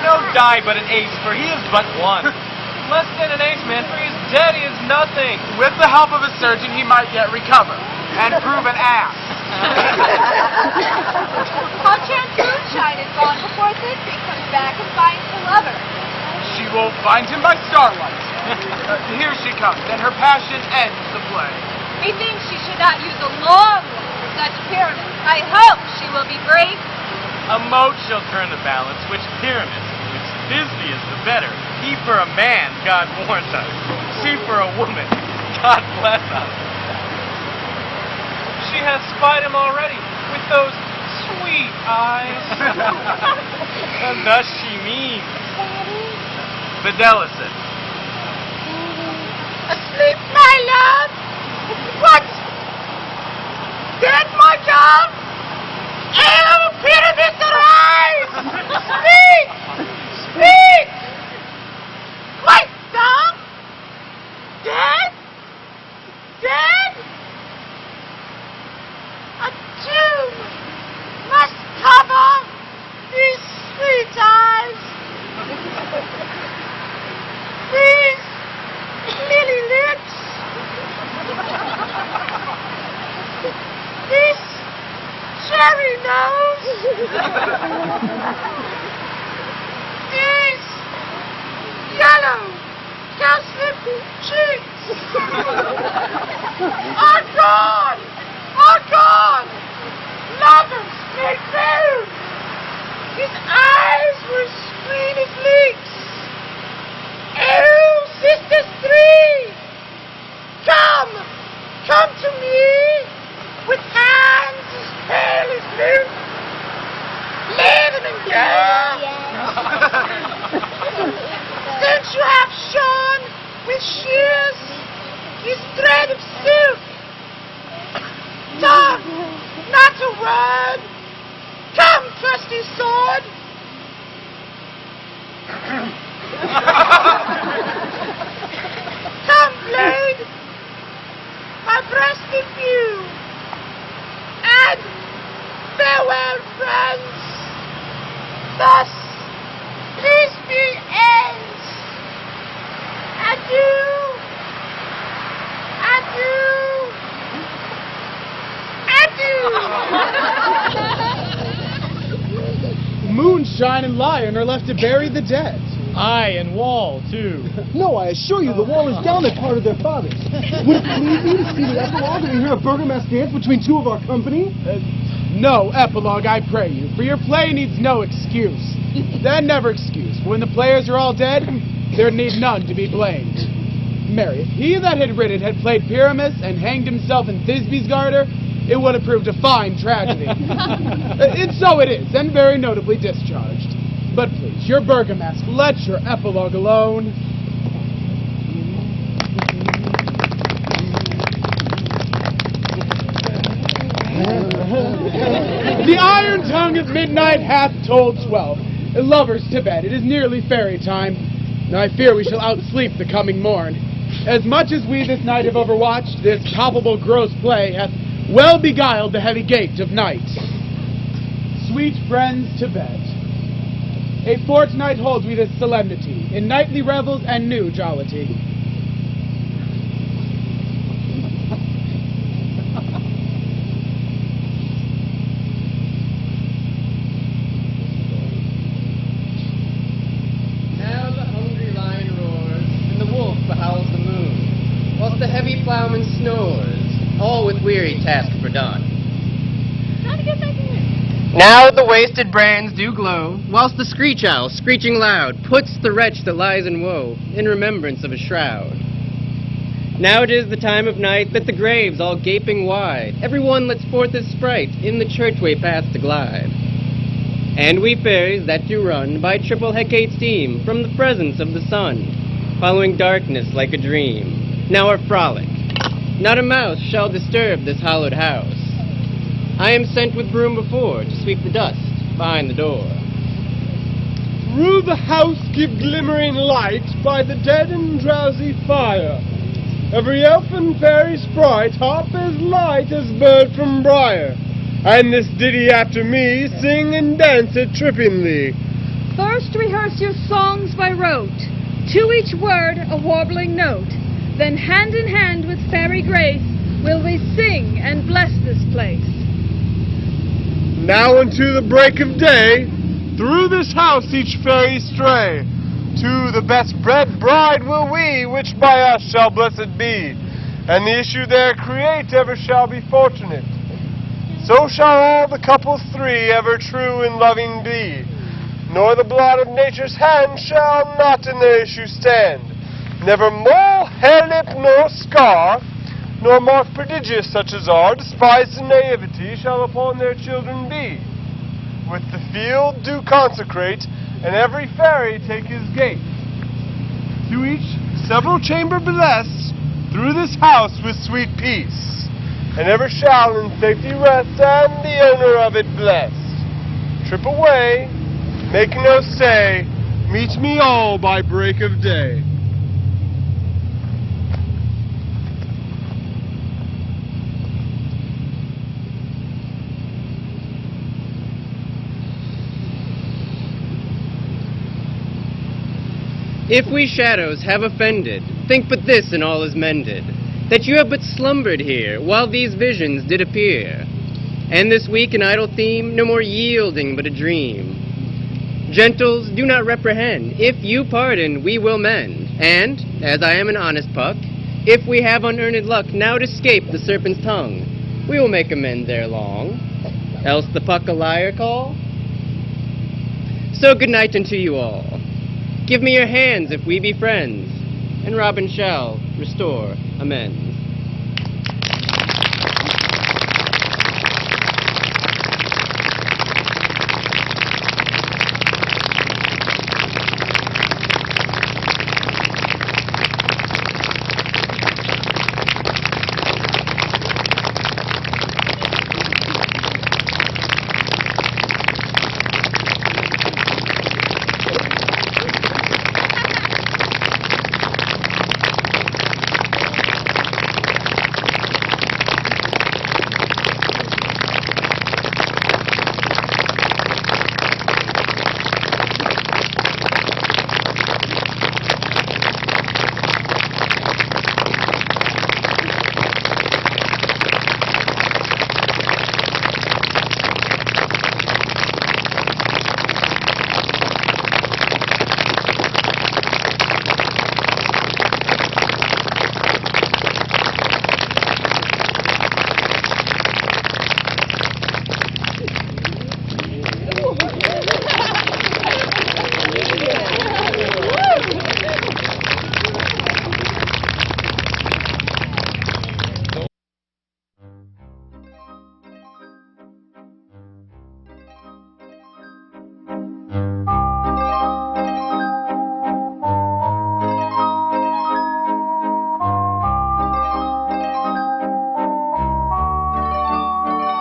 No die but an ace, for he is but one. Less than an ace, man, for he is dead, he is nothing. With the help of a surgeon, he might yet recover and prove an ass. How chance moonshine is gone before Thisbe comes back and finds her lover. She will find him by starlight. Here she comes, and her passion ends the play. Methinks she should not use a long one for such Pyramus. I hope she will be brave. A moat shall turn the balance, which Pyramus, which Thisbe is the better. He for a man, God warns us. She for a woman, God bless us. She has spied him already with those sweet eyes. And thus she means. Videlicet. Asleep, my love? What? Dead, my dove? Oh, Pyramus, arise! Speak! What, dove? Dead? A tomb must cover these sweet eyes. These lily lips. This cherry nose. These yellow cowslip cheeks. Are gone. Lovers made bare. His eyes were screen as leaks. Oh, sisters three, come to me with hands as pale as milk. Living and girl, since you have shone with shears his thread of silk, tongue, not a word. Come, trusty sword. Come, blade, my breast in view, and farewell, friends. Thus, Thisbe ends. sunshine and lion are left to bury the dead. Aye, and wall, too. No, I assure you, the wall is down that part of their fathers. Would it please you to see the epilogue and hear a burgomask dance between two of our company? No epilogue, I pray you, for your play needs no excuse. Then never excuse, for when the players are all dead, there need none to be blamed. Marry, if he that had writ it had played Pyramus and hanged himself in Thisbe's garter, it would have proved a fine tragedy. So it is, and very notably discharged. But please, your burgomask, let your epilogue alone. The iron tongue of midnight hath told 12. Lovers to bed, it is nearly fairy time. I fear we shall outsleep the coming morn. As much as we this night have overwatched, this palpable gross play hath well beguiled the heavy gate of night. Sweet friends, to bed. A fortnight holds we this solemnity, in nightly revels and new jollity. Now the hungry lion roars, and the wolf behowls the moon, whilst the heavy plowman snores, all with weary task for done. How to get back in here? Now the wasted brands do glow, whilst the screech owl, screeching loud, puts the wretch that lies in woe in remembrance of a shroud. Now it is the time of night that the graves all gaping wide, every one lets forth his sprite in the churchway path to glide. And we fairies that do run by triple Hecate steam from the presence of the sun, following darkness like a dream, now are frolic. Not a mouse shall disturb this hallowed house. I am sent with broom before to sweep the dust behind the door. Through the house give glimmering light by the dead and drowsy fire. Every elf and fairy sprite hop as light as bird from briar. And this ditty after me sing and dance it trippingly. First rehearse your songs by rote, to each word a warbling note. Then hand in hand with fairy grace will we sing and bless this place. Now unto the break of day, through this house each fairy stray. To the best bred bride will we, which by us shall blessed be. And the issue there create ever shall be fortunate. So shall all the couples three ever true and loving be. Nor the blood of nature's hand shall not in their issue stand. Never mole, hair lip, nor scar, nor mark prodigious such as are, despised in naivety, shall upon their children be. With the field do consecrate, and every fairy take his gate. To each several chamber bless, through this house with sweet peace, and ever shall in safety rest, and the owner of it bless. Trip away, make no stay, meet me all by break of day. If we shadows have offended, think but this and all is mended, that you have but slumbered here, while these visions did appear. And this weak and idle theme, no more yielding but a dream. Gentles, do not reprehend. If you pardon, we will mend. And, as I am an honest puck, if we have unearned luck now to escape the serpent's tongue, we will make amends ere long. Else the puck a liar call? So good night unto you all. Give me your hands if we be friends, and Robin shall restore amends.